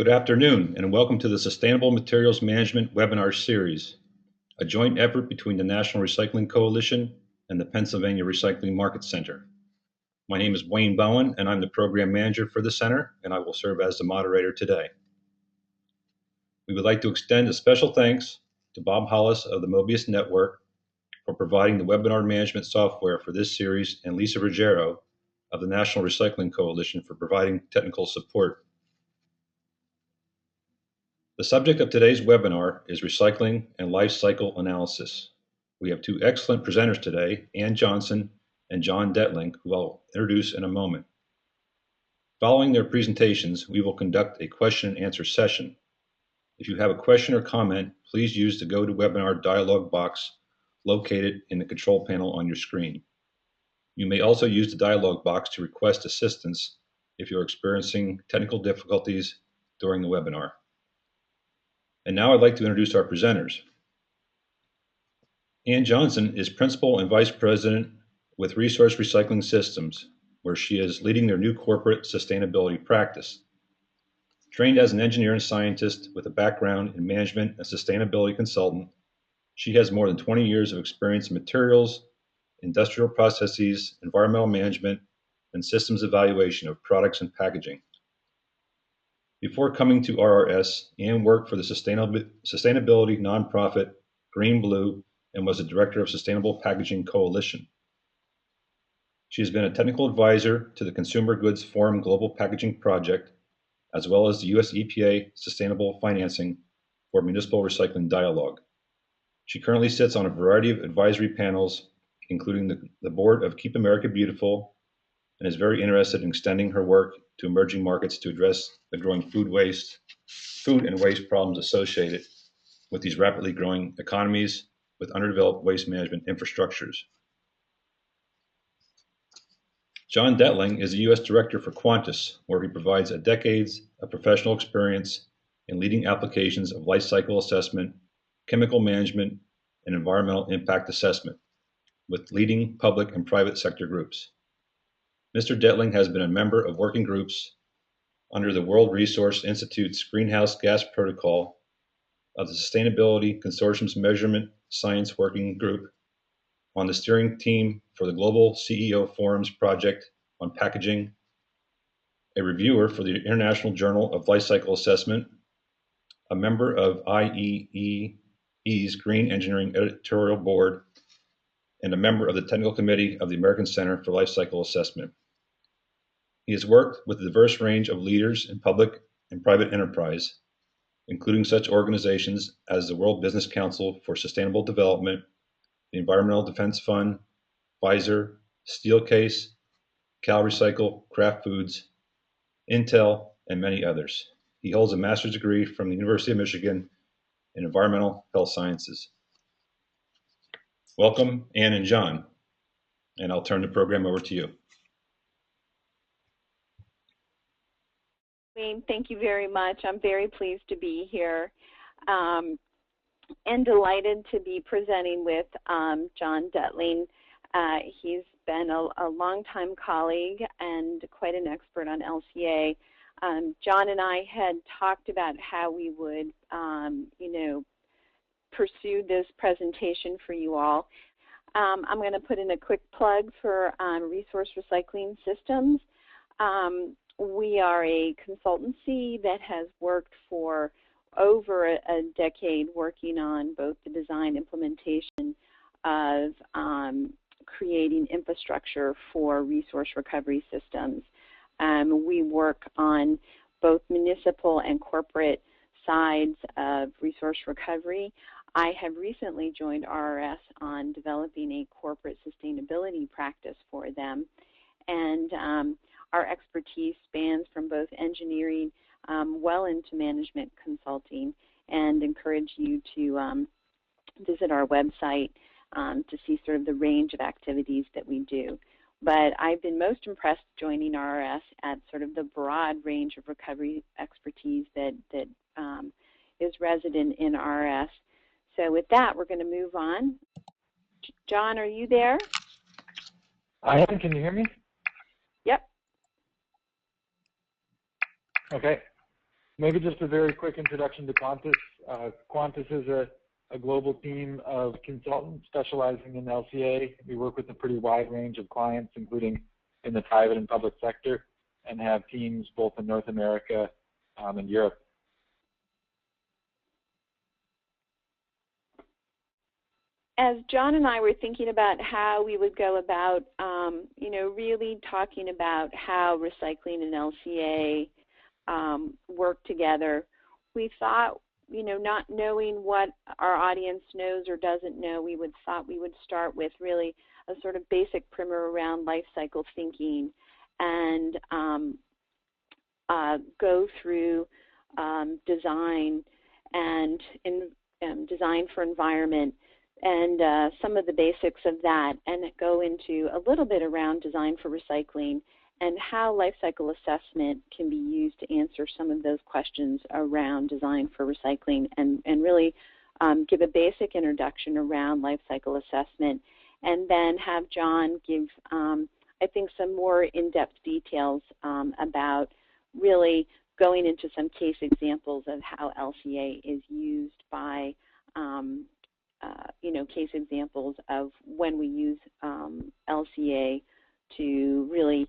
Good afternoon, and welcome to the Sustainable Materials Management webinar series, a joint effort between the National Recycling Coalition and the Pennsylvania Recycling Market Center. My name is Wayne Bowen, and I'm the program manager for the center, and I will serve as the moderator today. We would like to extend a special thanks to Bob Hollis of the Mobius Network for providing the webinar management software for this series, and Lisa Ruggiero of the National Recycling Coalition for providing technical support. The subject of today's webinar is recycling and life cycle analysis. We have two excellent presenters today, Ann Johnson and John Detling, who I'll introduce in a moment. Following their presentations, we will conduct a question and answer session. If you have a question or comment, please use the GoToWebinar dialog box located in the control panel on your screen. You may also use the dialog box to request assistance if you're experiencing technical difficulties during the webinar. And now I'd like to introduce our presenters. Ann Johnson is Principal and Vice President with Resource Recycling Systems, where she is leading their new corporate sustainability practice. Trained as an engineer and scientist with a background in management and sustainability consultant, she has more than 20 years of experience in materials, industrial processes, environmental management, and systems evaluation of products and packaging. Before coming to RRS, Ann worked for the sustainability nonprofit Green Blue and was the director of Sustainable Packaging Coalition. She has been a technical advisor to the Consumer Goods Forum Global Packaging Project, as well as the US EPA Sustainable Financing for Municipal Recycling Dialogue. She currently sits on a variety of advisory panels, including the board of Keep America Beautiful, and is very interested in extending her work to emerging markets to address the growing food and waste problems associated with these rapidly growing economies with underdeveloped waste management infrastructures. John Detling is the U.S. Director for Quantis, where he provides decades of professional experience in leading applications of life cycle assessment, chemical management, and environmental impact assessment with leading public and private sector groups. Mr. Detling has been a member of working groups under the World Resource Institute's Greenhouse Gas Protocol, of the Sustainability Consortium's Measurement Science Working Group, on the steering team for the Global CEO Forum's project on packaging, a reviewer for the International Journal of Life Cycle Assessment, a member of IEEE's Green Engineering Editorial Board, and a member of the Technical Committee of the American Center for Life Cycle Assessment. He has worked with a diverse range of leaders in public and private enterprise, including such organizations as the World Business Council for Sustainable Development, the Environmental Defense Fund, Pfizer, Steelcase, CalRecycle, Kraft Foods, Intel, and many others. He holds a master's degree from the University of Michigan in Environmental Health Sciences. Welcome, Ann and John, and I'll turn the program over to you. Wayne, thank you very much. I'm very pleased to be here and delighted to be presenting with John Detling. He's been a longtime colleague and quite an expert on LCA. John and I had talked about how we would, pursue this presentation for you all. I'm going to put in a quick plug for Resource Recycling Systems. We are a consultancy that has worked for over a decade working on both the design implementation of creating infrastructure for resource recovery systems. We work on both municipal and corporate sides of resource recovery. I have recently joined RRS on developing a corporate sustainability practice for them, and our expertise spans from both engineering well into management consulting, and encourage you to visit our website to see sort of the range of activities that we do. But I've been most impressed joining RRS at sort of the broad range of recovery expertise that is resident in RRS. So with that, we're going to move on. John, are you there? I am. Can you hear me? Yep. Okay. maybe just a very quick introduction to Quantis. Quantis is a global team of consultants specializing in LCA. We work with a pretty wide range of clients, including in the private and public sector, and have teams both in North America and Europe. As John and I were thinking about how we would go about, really talking about how recycling and LCA work together, we thought, not knowing what our audience knows or doesn't know, we thought we would start with really a sort of basic primer around life cycle thinking and go through design and design for environment and some of the basics of that, and go into a little bit around design for recycling and how life cycle assessment can be used to answer some of those questions around design for recycling, and really give a basic introduction around life cycle assessment, and then have John give, I think, some more in-depth details about really going into some case examples of how LCA is used by case examples of when we use LCA to really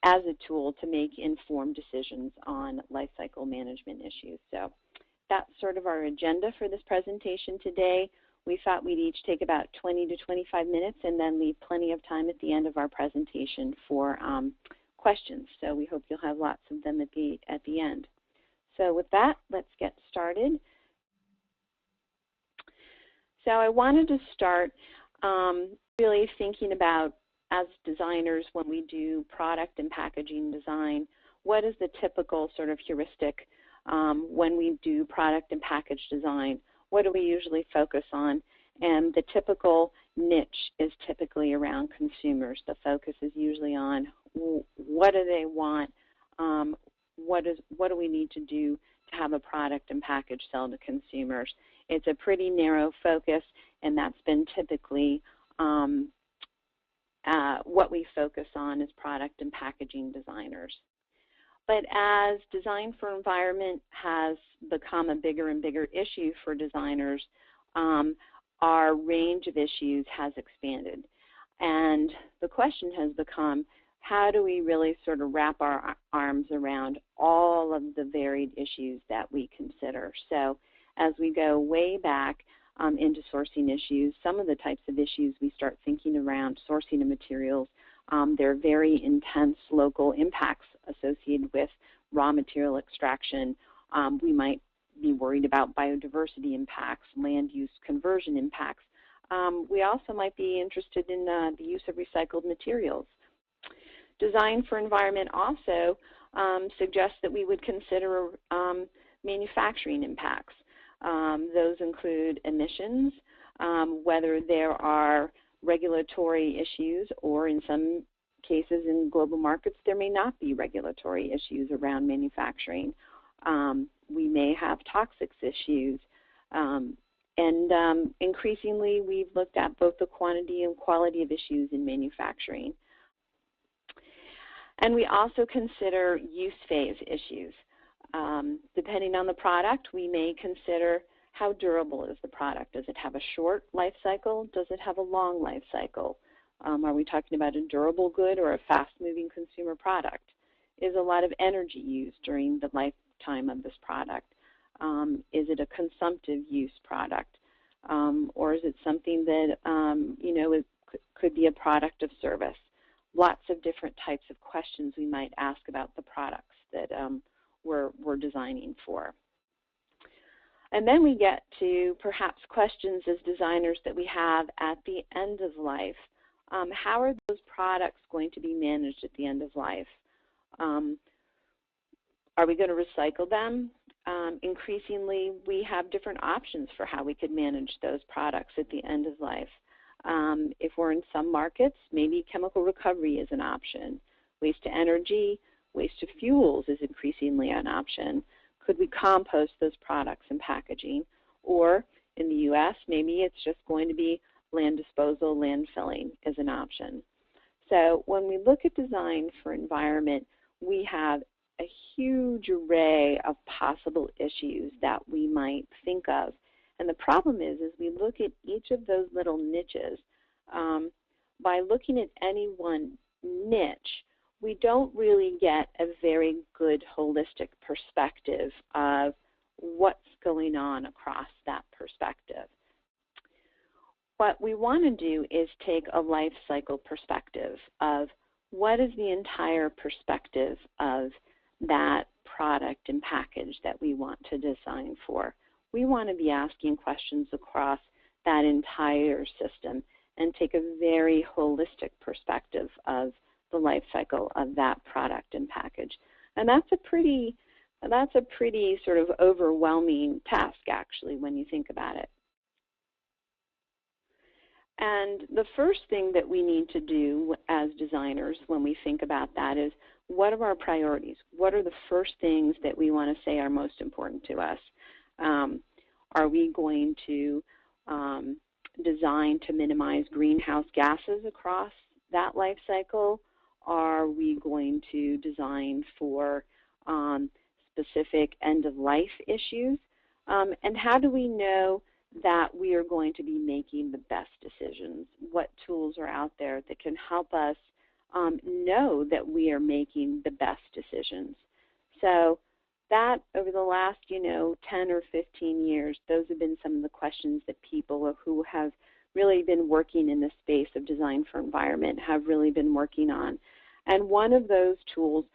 as a tool to make informed decisions on life cycle management issues. So that's sort of our agenda for this presentation today. We thought we'd each take about 20 to 25 minutes and then leave plenty of time at the end of our presentation for questions. So we hope you'll have lots of them at the end. So with that, let's get started. So I wanted to start really thinking about, as designers, when we do product and packaging design, what is the typical sort of heuristic when we do product and package design? What do we usually focus on? And the typical niche is typically around consumers. The focus is usually on what do they want, what do we need to do to have a product and package sell to consumers. It's a pretty narrow focus, and that's been typically what we focus on as product and packaging designers. But as design for environment has become a bigger and bigger issue for designers, our range of issues has expanded. And the question has become, how do we really sort of wrap our arms around all of the varied issues that we consider? So as we go way back into sourcing issues, some of the types of issues we start thinking around sourcing of materials, there are very intense local impacts associated with raw material extraction. We might be worried about biodiversity impacts, land use conversion impacts. We also might be interested in the use of recycled materials. Design for environment also suggests that we would consider manufacturing impacts. Those include emissions, whether there are regulatory issues, or in some cases in global markets there may not be regulatory issues around manufacturing. We may have toxics issues, and increasingly we've looked at both the quantity and quality of issues in manufacturing. And we also consider use phase issues. Depending on the product, we may consider how durable is the product. Does it have a short life cycle? Does it have a long life cycle? Are we talking about a durable good or a fast-moving consumer product? Is a lot of energy used during the lifetime of this product? Is it a consumptive use product? Or is it something that it could be a product of service? Lots of different types of questions we might ask about the products that we're designing for. And then we get to perhaps questions as designers that we have at the end of life. How are those products going to be managed at the end of life? Are we going to recycle them? Increasingly, we have different options for how we could manage those products at the end of life. If we're in some markets, maybe chemical recovery is an option. Waste to energy, waste to fuels is increasingly an option. Could we compost those products and packaging? Or in the U.S., maybe it's just going to be land disposal, landfilling is an option. So when we look at design for environment, we have a huge array of possible issues that we might think of. And the problem is we look at each of those little niches. By looking at any one niche, we don't really get a very good holistic perspective of what's going on across that perspective. What we want to do is take a life cycle perspective of what is the entire perspective of that product and package that we want to design for. We want to be asking questions across that entire system and take a very holistic perspective of the life cycle of that product and package. And that's a pretty sort of overwhelming task, actually, when you think about it. And the first thing that we need to do as designers when we think about that is, what are our priorities? What are the first things that we want to say are most important to us? Are we going to design to minimize greenhouse gases across that life cycle? Are we going to design for specific end-of-life issues? And how do we know that we are going to be making the best decisions? What tools are out there that can help us know that we are making the best decisions? So that over the last, 10 or 15 years, those have been some of the questions that people who have really been working in the space of design for environment have really been working on. And one of those tools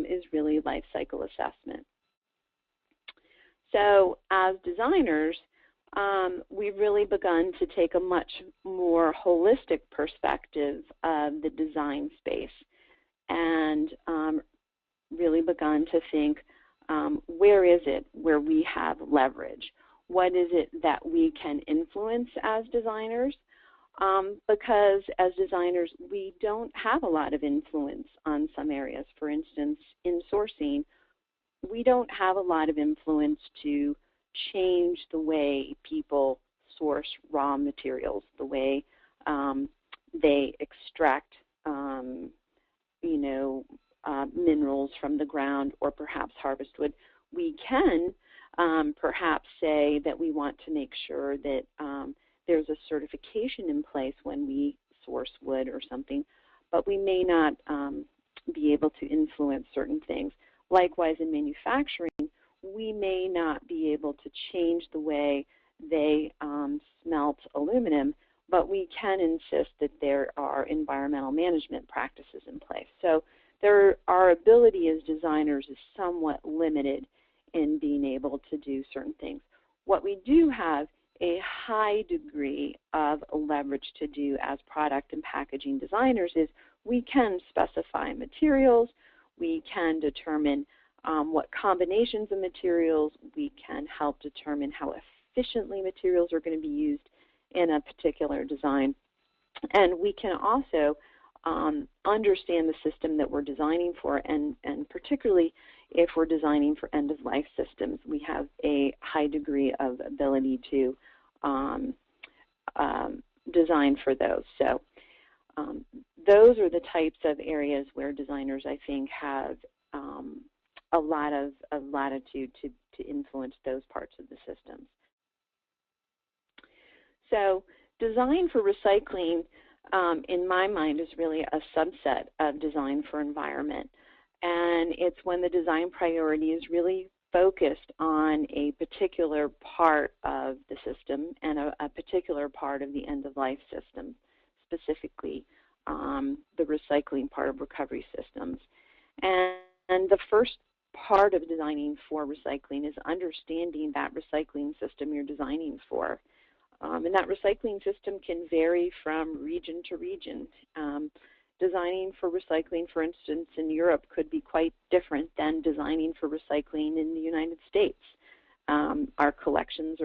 is really life cycle assessment. So as designers, we've really begun to take a much more holistic perspective of the design space and really begun to think, where is it where we have leverage? What is it that we can influence as designers? Because as designers, we don't have a lot of influence on some areas. For instance, in sourcing, we don't have a lot of influence to change the way people source raw materials, the way they extract, minerals from the ground or perhaps harvest wood. We can perhaps say that we want to make sure that there's a certification in place when we source wood or something, but we may not be able to influence certain things. Likewise, in manufacturing, we may not be able to change the way they smelt aluminum, but we can insist that there are environmental management practices in place. So our ability as designers is somewhat limited in being able to do certain things. What we do have a high degree of leverage to do as product and packaging designers is we can specify materials, we can determine what combinations of materials, we can help determine how efficiently materials are going to be used in a particular design, and we can also understand the system that we're designing for, and particularly if we're designing for end-of-life systems, we have a high degree of ability to design for those. So those are the types of areas where designers, I think, have a lot of latitude to influence those parts of the systems. So design for recycling, in my mind, is really a subset of design for environment. And it's when the design priority is really focused on a particular part of the system and a particular part of the end-of-life system, specifically the recycling part of recovery systems. And the first part of designing for recycling is understanding that recycling system you're designing for. And that recycling system can vary from region to region. Designing for recycling, for instance, in Europe could be quite different than designing for recycling in the United States. Our collection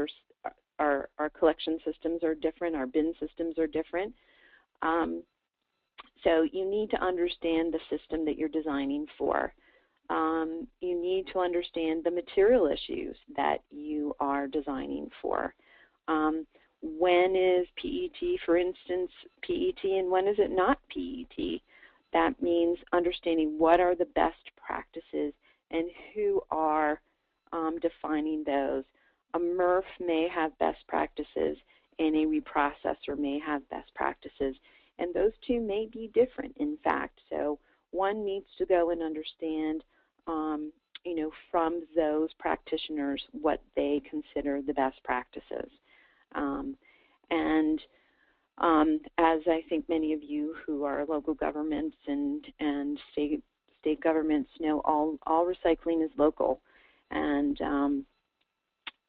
systems are different. Our bin systems are different. So you need to understand the system that you're designing for. You need to understand the material issues that you are designing for. When is PET, for instance, PET, and when is it not PET? That means understanding what are the best practices are defining those. A MRF may have best practices, and a reprocessor may have best practices, and those two may be different, in fact. So one needs to go and understand, you know, from those practitioners what they consider the best practices. As I think many of you who are local governments and state governments know, all recycling is local, and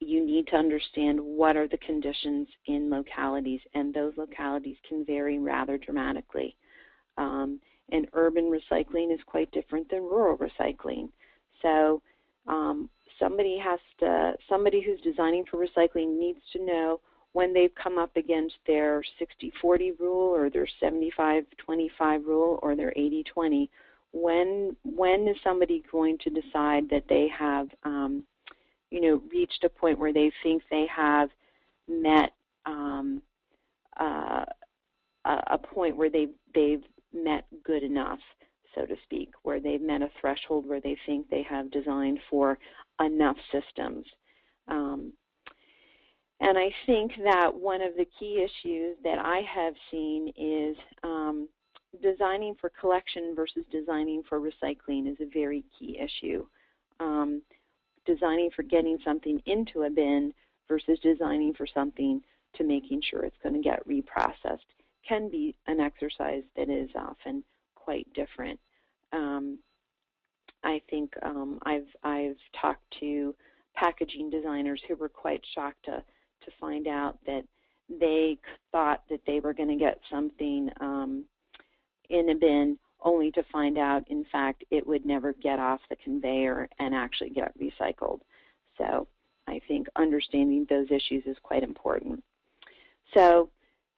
you need to understand what are the conditions in localities, and those localities can vary rather dramatically. And urban recycling is quite different than rural recycling. So somebody who's designing for recycling needs to know when they've come up against their 60-40 rule or their 75-25 rule or their 80-20. When is somebody going to decide that they have you know, reached a point where they think they have met a point where they've met good enough, so to speak, where they've met a threshold where they think they have designed for enough systems. And I think that one of the key issues that I have seen is designing for collection versus designing for recycling is a very key issue. Designing for getting something into a bin versus designing for something to making sure it's going to get reprocessed can be an exercise that is often quite different. I think I've talked to packaging designers who were quite shocked to find out that they thought that they were going to get something in a bin, only to find out, in fact, it would never get off the conveyor and actually get recycled. So I think understanding those issues is quite important. So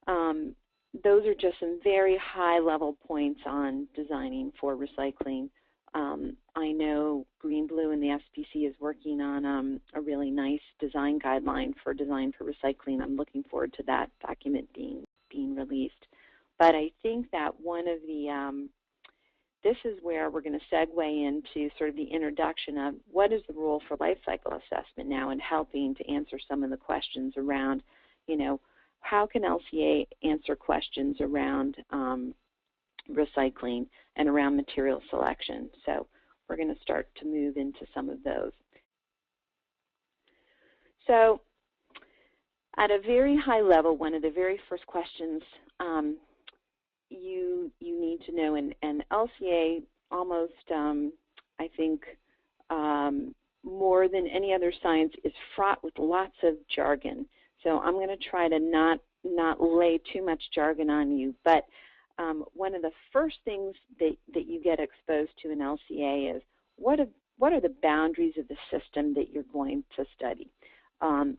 those are just some very high-level points on designing for recycling. I know Green Blue and the SPC is working on a really nice design guideline for design for recycling. I'm looking forward to that document being released. But I think that one of the this is where we're going to segue into sort of the introduction of what is the role for life cycle assessment now, and helping to answer some of the questions around, you know, how can LCA answer questions around recycling and around material selection. So we're going to start to move into some of those. So at a very high level, one of the very first questions you need to know, and LCA almost, I think, more than any other science, is fraught with lots of jargon. So I'm going to try to not lay too much jargon on you, but one of the first things that you get exposed to in LCA is what are the boundaries of the system that you're going to study?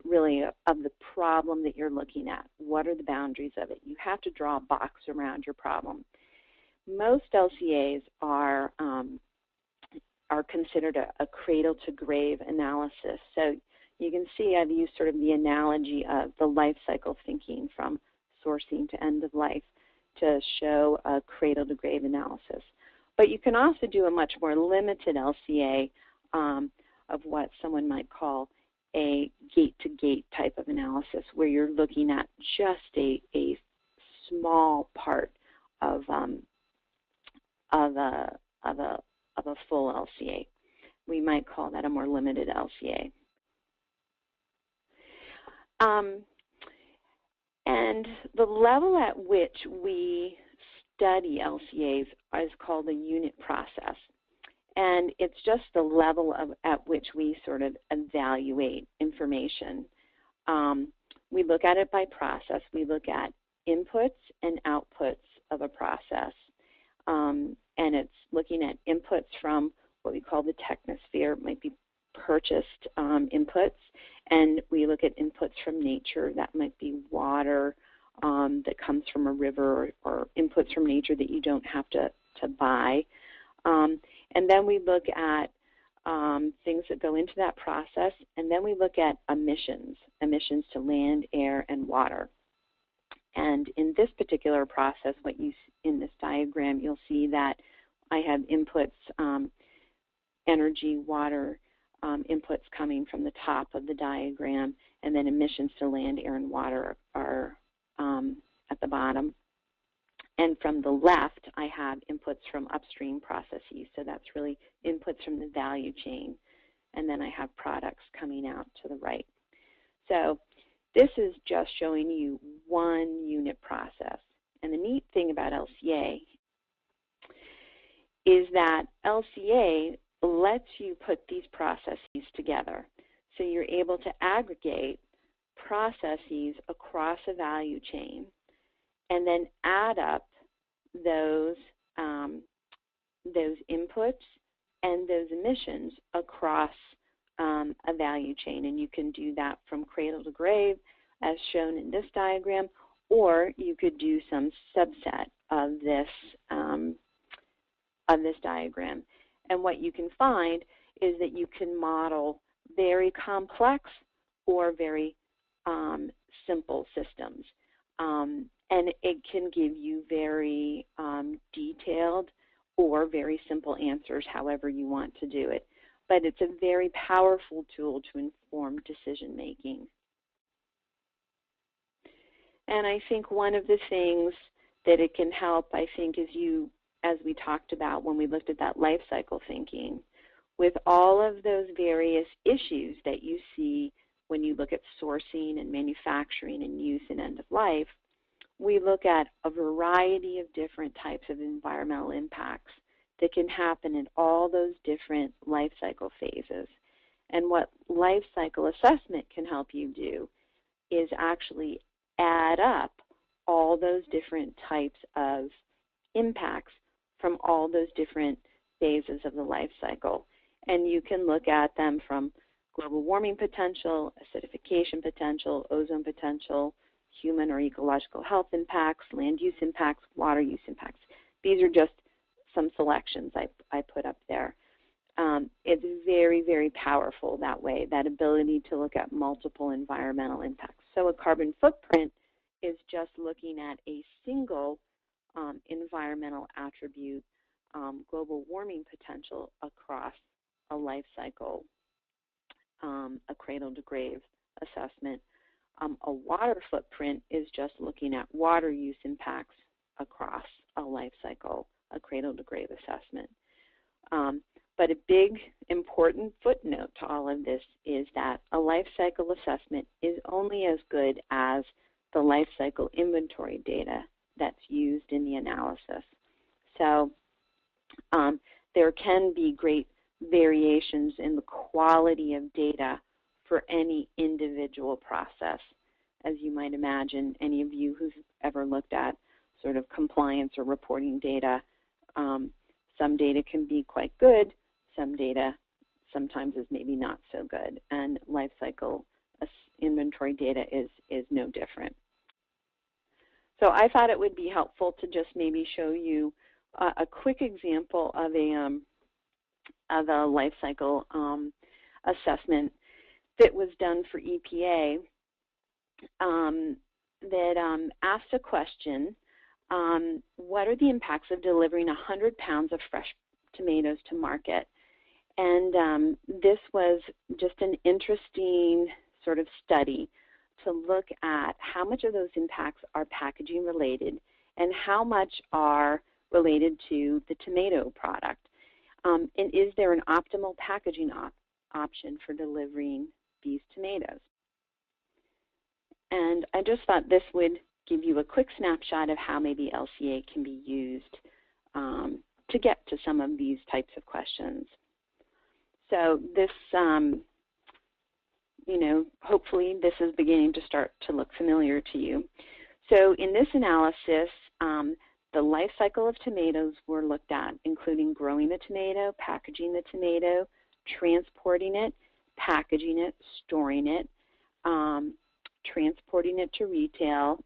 Really of the problem that you're looking at. What are the boundaries of it? You have to draw a box around your problem. Most LCAs are considered a cradle-to-grave analysis. So you can see I've used sort of the analogy of the life cycle thinking from sourcing to end of life to show a cradle-to-grave analysis. But you can also do a much more limited LCA of what someone might call a gate-to-gate type of analysis, where you're looking at just a small part of a full LCA. We might call that a more limited LCA. And the level at which we study LCAs is called a unit process. And it's just the level at which we sort of evaluate information. We look at it by process. We look at inputs and outputs of a process. And it's looking at inputs from what we call the technosphere. It might be purchased inputs. And we look at inputs from nature. That might be water that comes from a river, or inputs from nature that you don't have to buy. And then we look at things that go into that process, and then we look at emissions to land, air, and water. And in this particular process, in this diagram, you'll see that I have inputs, energy, water, inputs coming from the top of the diagram, and then emissions to land, air, and water are at the bottom. And from the left, I have inputs from upstream processes. So that's really inputs from the value chain. And then I have products coming out to the right. So this is just showing you one unit process. And the neat thing about LCA is that LCA lets you put these processes together. So you're able to aggregate processes across a value chain and then add up those inputs and those emissions across a value chain. And you can do that from cradle to grave, as shown in this diagram, or you could do some subset of this diagram. And what you can find is that you can model very complex or very simple systems. And it can give you very detailed or very simple answers, however you want to do it. But it's a very powerful tool to inform decision making. And I think one of the things that it can help, I think, is as we talked about when we looked at that life cycle thinking, with all of those various issues that you see when you look at sourcing and manufacturing and use and end of life, we look at a variety of different types of environmental impacts that can happen in all those different life cycle phases. And what life cycle assessment can help you do is actually add up all those different types of impacts from all those different phases of the life cycle. And you can look at them from global warming potential, acidification potential, ozone potential, human or ecological health impacts, land use impacts, water use impacts. These are just some selections I put up there. It's very, very powerful that way, that ability to look at multiple environmental impacts. So a carbon footprint is just looking at a single environmental attribute, global warming potential across a life cycle, a cradle-to-grave assessment. A water footprint is just looking at water use impacts across a life cycle, a cradle-to-grave assessment. But a big, important footnote to all of this is that a life cycle assessment is only as good as the life cycle inventory data that's used in the analysis. So there can be great variations in the quality of data for any individual process. As you might imagine, any of you who've ever looked at sort of compliance or reporting data, some data can be quite good, some data sometimes is maybe not so good, and life cycle inventory data is no different. So I thought it would be helpful to just maybe show you a quick example of a life cycle assessment that was done for EPA that asked a question, what are the impacts of delivering 100 pounds of fresh tomatoes to market? And this was just an interesting sort of study to look at how much of those impacts are packaging related and how much are related to the tomato product. And is there an optimal packaging option for delivering these tomatoes? And I just thought this would give you a quick snapshot of how maybe LCA can be used to get to some of these types of questions. So this, hopefully this is beginning to start to look familiar to you. So in this analysis, the life cycle of tomatoes were looked at, including growing the tomato, packaging the tomato, transporting it, packaging it, storing it, transporting it to retail,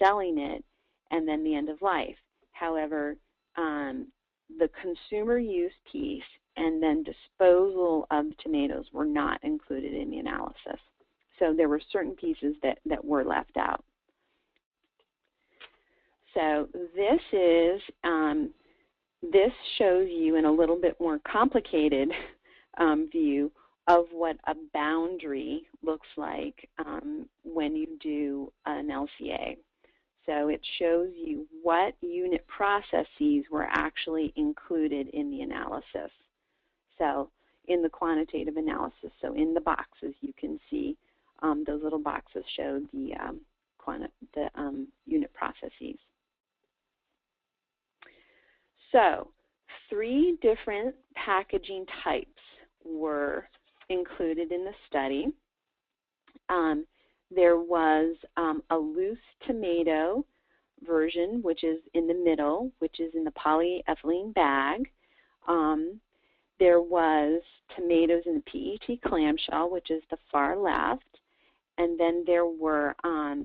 selling it, and then the end of life. However, the consumer use piece and then disposal of tomatoes were not included in the analysis. So there were certain pieces that were left out. So this shows you in a little bit more complicated view of what a boundary looks like when you do an LCA. So it shows you what unit processes were actually included in the analysis. So in the quantitative analysis, so in the boxes, you can see those little boxes show the unit processes. So 3 different packaging types were included in the study. There was a loose tomato version, which is in the middle, which is in the polyethylene bag. There was tomatoes in the PET clamshell, which is the far left. And then there were a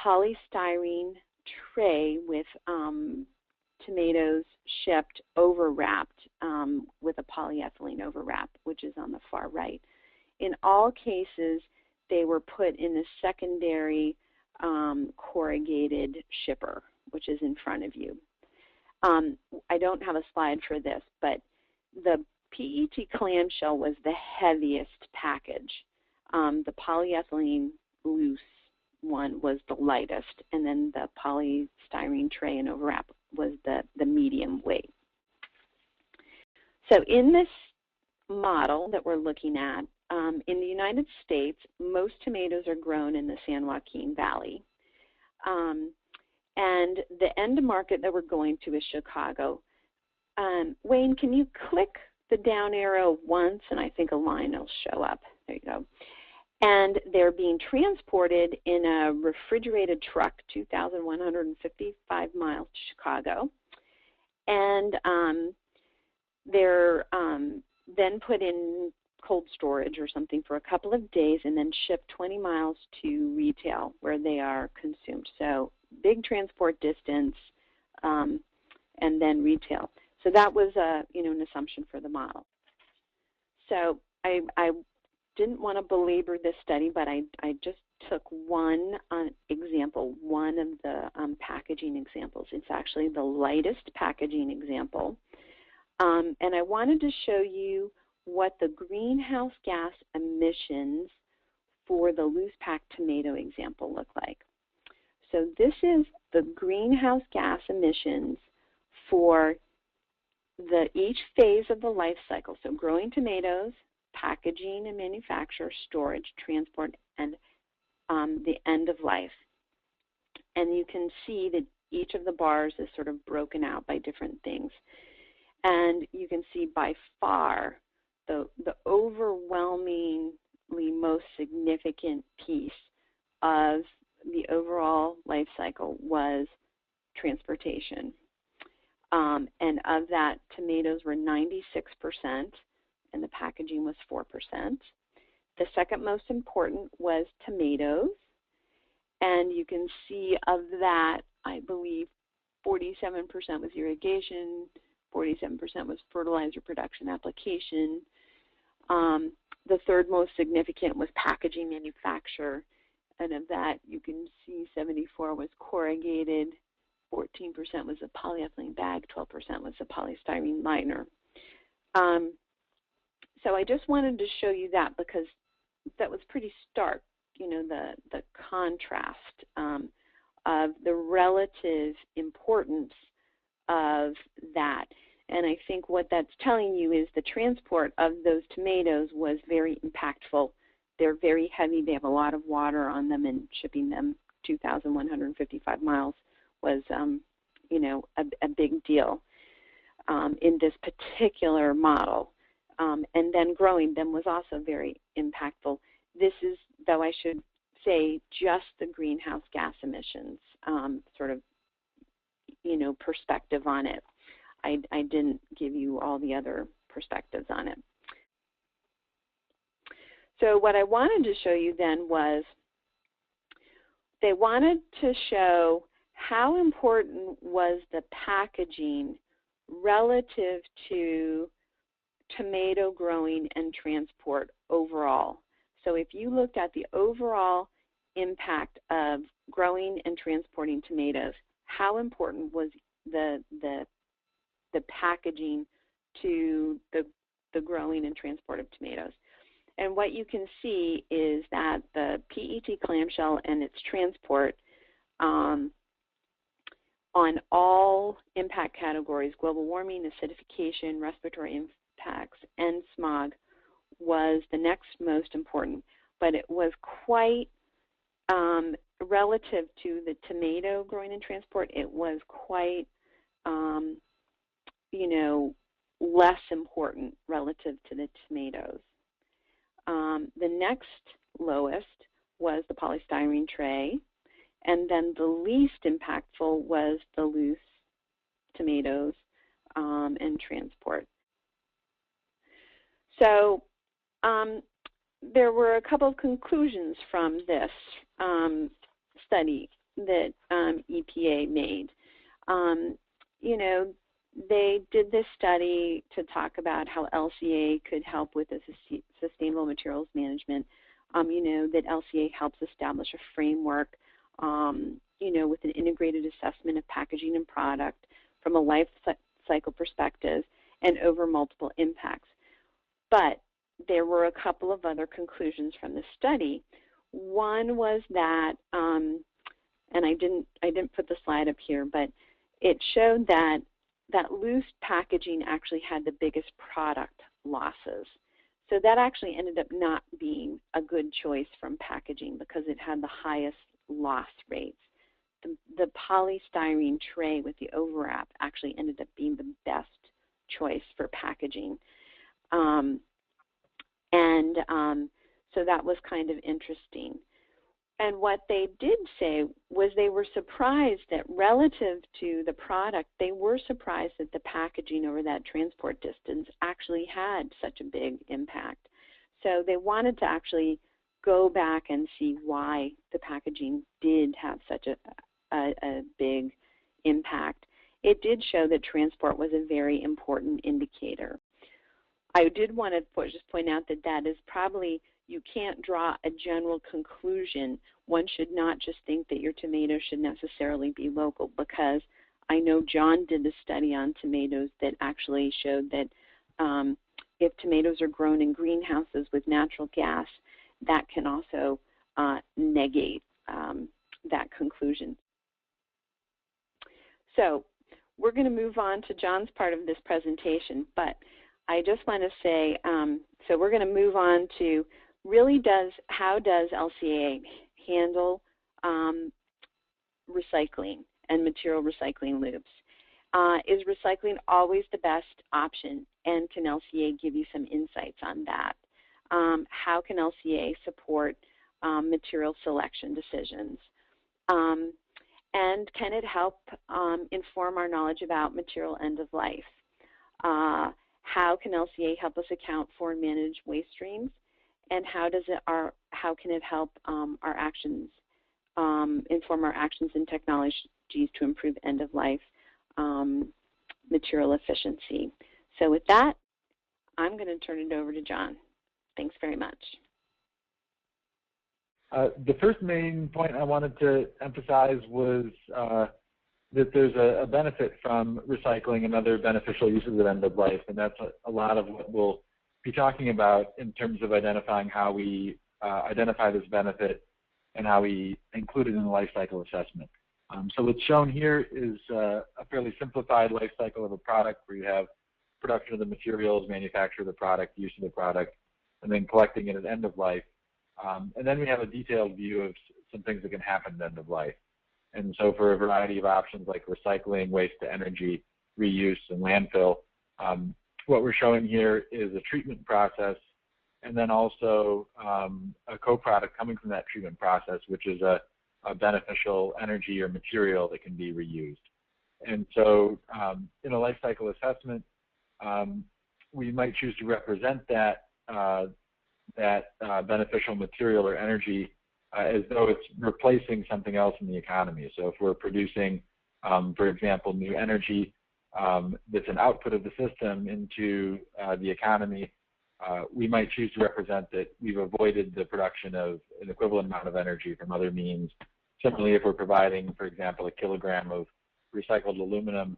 polystyrene tray with tomatoes shipped overwrapped with a polyethylene overwrap, which is on the far right. In all cases, they were put in a secondary corrugated shipper, which is in front of you. I don't have a slide for this, but the PET clamshell was the heaviest package. The polyethylene loose one was the lightest, and then the polystyrene tray and overwrap was the medium weight. So in this model that we're looking at, in the United States, most tomatoes are grown in the San Joaquin Valley. And the end market that we're going to is Chicago. Wayne, can you click the down arrow once, and I think a line will show up. There you go. And they're being transported in a refrigerated truck, 2,155 miles to Chicago. And they're then put in cold storage or something for a couple of days and then shipped 20 miles to retail where they are consumed. So big transport distance and then retail. So that was an assumption for the model. So I didn't want to belabor this study, but I just took one example, one of the packaging examples. It's actually the lightest packaging example. And I wanted to show you what the greenhouse gas emissions for the loose pack tomato example look like. So this is the greenhouse gas emissions for each phase of the life cycle. So growing tomatoes, packaging and manufacture, storage, transport, and the end of life. And you can see that each of the bars is sort of broken out by different things. And you can see by far the overwhelmingly most significant piece of the overall life cycle was transportation. And of that, tomatoes were 96%, and the packaging was 4%. The second most important was tomatoes. And you can see of that, I believe 47% was irrigation, 47% was fertilizer production application. The third most significant was packaging manufacture. And of that, you can see 74 was corrugated, 14% was a polyethylene bag, 12% was a polystyrene liner. So I just wanted to show you that because that was pretty stark, the contrast of the relative importance of that. And I think what that's telling you is the transport of those tomatoes was very impactful. They're very heavy. They have a lot of water on them, and shipping them 2,155 miles was, a big deal in this particular model. And then growing them was also very impactful. This is, though I should say, just the greenhouse gas emissions perspective on it. I didn't give you all the other perspectives on it. So what I wanted to show you then was they wanted to show how important was the packaging relative to tomato growing and transport overall. So if you looked at the overall impact of growing and transporting tomatoes, how important was the packaging to the growing growing and transport of tomatoes. And what you can see is that the PET clamshell and its transport on all impact categories, global warming, acidification, respiratory impacts, and smog, was the next most important. But it was quite, relative to the tomato growing and transport, it was quite, you know, less important relative to the tomatoes. The next lowest was the polystyrene tray, and then the least impactful was the loose tomatoes and transport. So there were a couple of conclusions from this study that EPA made. You know, they did this study to talk about how LCA could help with the sustainable materials management. You know, that LCA helps establish a framework, you know, with an integrated assessment of packaging and product from a life cycle perspective and over multiple impacts. But there were a couple of other conclusions from the study. One was that, and I didn't put the slide up here, but it showed that loose packaging actually had the biggest product losses. So that actually ended up not being a good choice from packaging because it had the highest loss rates. The polystyrene tray with the overwrap actually ended up being the best choice for packaging. So that was kind of interesting. And what they did say was they were surprised that relative to the product, they were surprised that the packaging over that transport distance actually had such a big impact. So they wanted to actually go back and see why the packaging did have such a big impact. It did show that transport was a very important indicator. I did want to just point out that that is probably, you can't draw a general conclusion. One should not just think that your tomatoes should necessarily be local, because I know John did a study on tomatoes that actually showed that if tomatoes are grown in greenhouses with natural gas, that can also negate that conclusion. So we're going to move on to John's part of this presentation, but I just want to say, so we're going to move on to really how does LCA handle recycling and material recycling loops? Is recycling always the best option, and can LCA give you some insights on that? How can LCA support material selection decisions? And can it help inform our knowledge about material end of life? How can LCA help us account for and manage waste streams? And how can it help our actions, inform our actions and technologies to improve end of life material efficiency? So with that, I'm going to turn it over to John. Thanks very much. The first main point I wanted to emphasize was that there's a benefit from recycling and other beneficial uses of end of life, and that's a lot of what we'll be talking about in terms of identifying how we identify this benefit and how we include it in the life cycle assessment. So what's shown here is a fairly simplified life cycle of a product where you have production of the materials, manufacture of the product, use of the product, and then collecting it at end of life. And then we have a detailed view of some things that can happen at end of life. And so for a variety of options like recycling, waste to energy, reuse, and landfill, what we're showing here is a treatment process, and then also a co-product coming from that treatment process, which is a beneficial energy or material that can be reused. And so in a life cycle assessment, we might choose to represent that beneficial material or energy as though it's replacing something else in the economy. So if we're producing, for example, new energy that's an output of the system into the economy, we might choose to represent that we've avoided the production of an equivalent amount of energy from other means. Similarly, if we're providing, for example, a kilogram of recycled aluminum,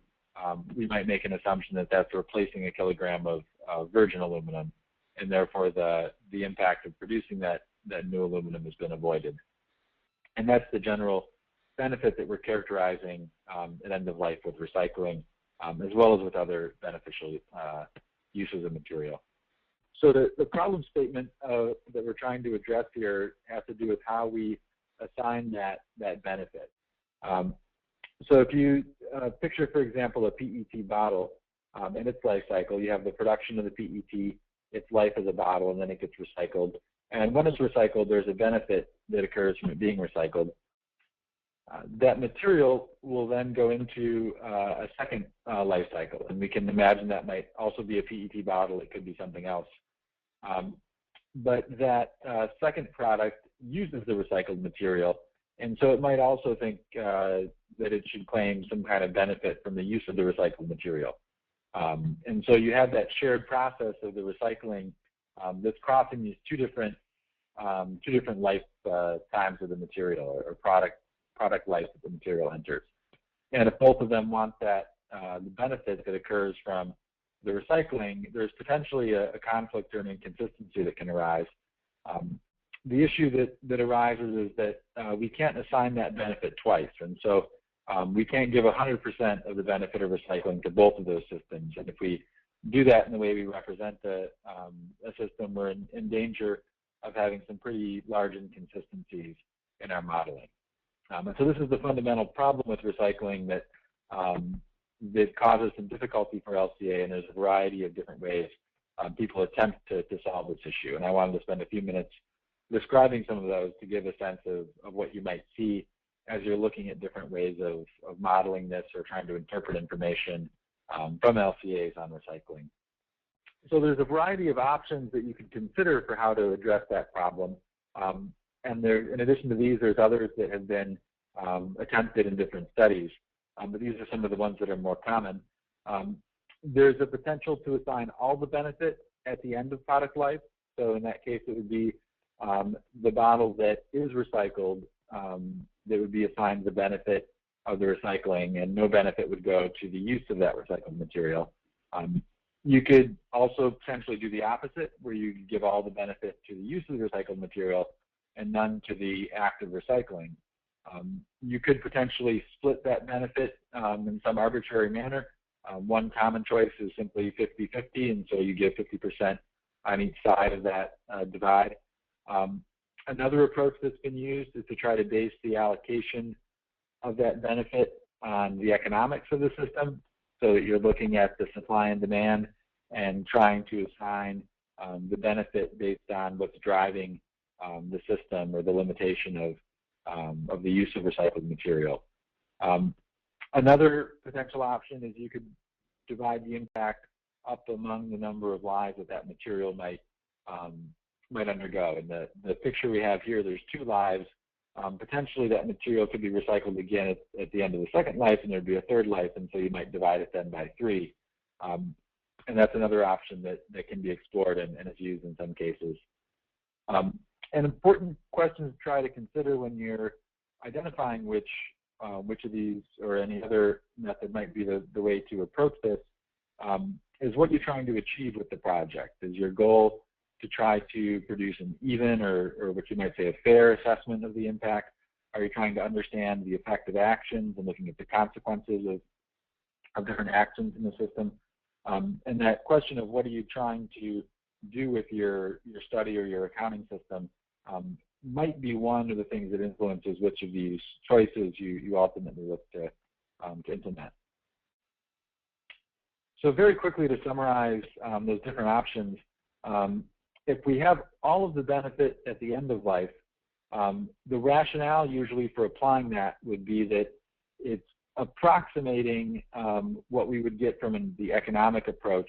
we might make an assumption that that's replacing a kilogram of virgin aluminum and therefore the impact of producing that new aluminum has been avoided. And that's the general benefit that we're characterizing at end of life with recycling, as well as with other beneficial uses of material. So the problem statement that we're trying to address here has to do with how we assign that benefit. So if you picture, for example, a PET bottle and its life cycle, you have the production of the PET, its life as a bottle, and then it gets recycled. And when it's recycled, there's a benefit that occurs from it being recycled. That material will then go into a second life cycle, and we can imagine that might also be a PET bottle. It could be something else. But that second product uses the recycled material, and so it might also think that it should claim some kind of benefit from the use of the recycled material. And so you have that shared process of the recycling that's crossing these two different life times of the material, or product life that the material enters. And if both of them want that the benefit that occurs from the recycling, there's potentially a conflict or an inconsistency that can arise. The issue that arises is that we can't assign that benefit twice, and so we can't give 100% of the benefit of recycling to both of those systems. And if we do that in the way we represent a system, we're in danger of having some pretty large inconsistencies in our modeling. And so this is the fundamental problem with recycling that causes some difficulty for LCA, and there's a variety of different ways people attempt to solve this issue. And I wanted to spend a few minutes describing some of those to give a sense of what you might see as you're looking at different ways of modeling this or trying to interpret information from LCAs on recycling. So there's a variety of options that you could consider for how to address that problem. And there, in addition to these, there's others that have been attempted in different studies. But these are some of the ones that are more common. There's a potential to assign all the benefit at the end of product life. So in that case, it would be the bottle that is recycled that would be assigned the benefit of the recycling, and no benefit would go to the use of that recycled material. You could also potentially do the opposite, where you give all the benefit to the use of the recycled material and none to the act of recycling. You could potentially split that benefit in some arbitrary manner. One common choice is simply 50-50, and so you give 50% on each side of that divide. Another approach that's been used is to try to base the allocation of that benefit on the economics of the system, so that you're looking at the supply and demand and trying to assign the benefit based on what's driving the system or the limitation of the use of recycled material. Another potential option is you could divide the impact up among the number of lives that material might undergo. In the picture we have here, there's 2 lives. Potentially that material could be recycled again at the end of the second life, and there'd be a third life, and so you might divide it then by 3. And that's another option that can be explored and is used in some cases. An important question to try to consider when you're identifying which of these or any other method might be the way to approach this is what you're trying to achieve with the project. Is your goal to try to produce an even or what you might say a fair assessment of the impact? Are you trying to understand the effect of actions and looking at the consequences of different actions in the system? And that question of what are you trying to do with your study or your accounting system might be one of the things that influences which of these choices you ultimately look to implement. So very quickly to summarize those different options, if we have all of the benefit at the end of life, the rationale usually for applying that would be that it's approximating what we would get from the economic approach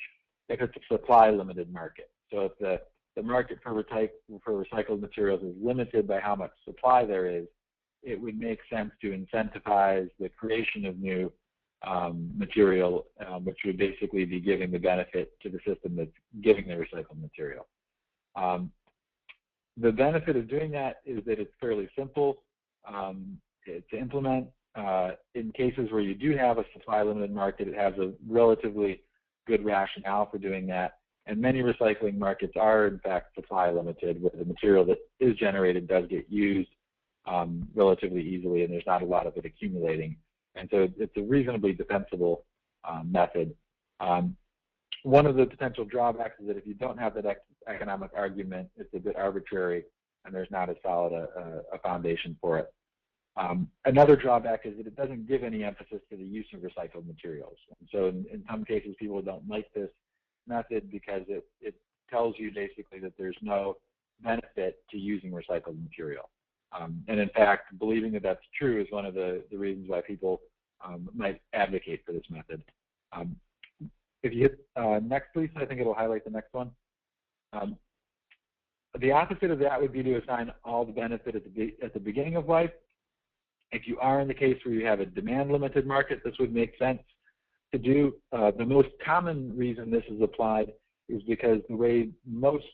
if it's a supply limited market. So if the market for recycled materials is limited by how much supply there is, it would make sense to incentivize the creation of new material, which would basically be giving the benefit to the system that's giving the recycled material. The benefit of doing that is that it's fairly simple to implement. In cases where you do have a supply limited market, it has a relatively good rationale for doing that. And many recycling markets are, in fact, supply limited, where the material that is generated does get used relatively easily, and there's not a lot of it accumulating. And so it's a reasonably defensible method. One of the potential drawbacks is that if you don't have that economic argument, it's a bit arbitrary, and there's not as solid a foundation for it. Another drawback is that it doesn't give any emphasis to the use of recycled materials. And so in some cases, people don't like this method because it tells you basically that there's no benefit to using recycled material. And in fact, believing that that's true is one of the reasons why people might advocate for this method. If you hit next, please, I think it'll highlight the next one. The opposite of that would be to assign all the benefit at the beginning of life. If you are in the case where you have a demand-limited market, this would make sense to do. The most common reason this is applied is because the way most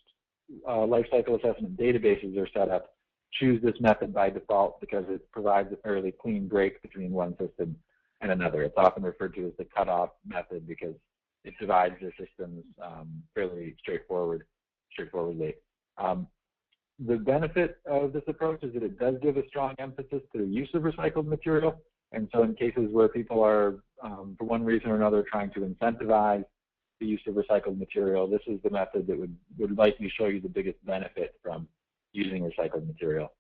life cycle assessment databases are set up choose this method by default because it provides a fairly clean break between one system and another. It's often referred to as the cutoff method because it divides the systems fairly straightforwardly. The benefit of this approach is that it does give a strong emphasis to the use of recycled material. And so in cases where people are, for one reason or another, trying to incentivize the use of recycled material, this is the method that would likely show you the biggest benefit from using recycled material.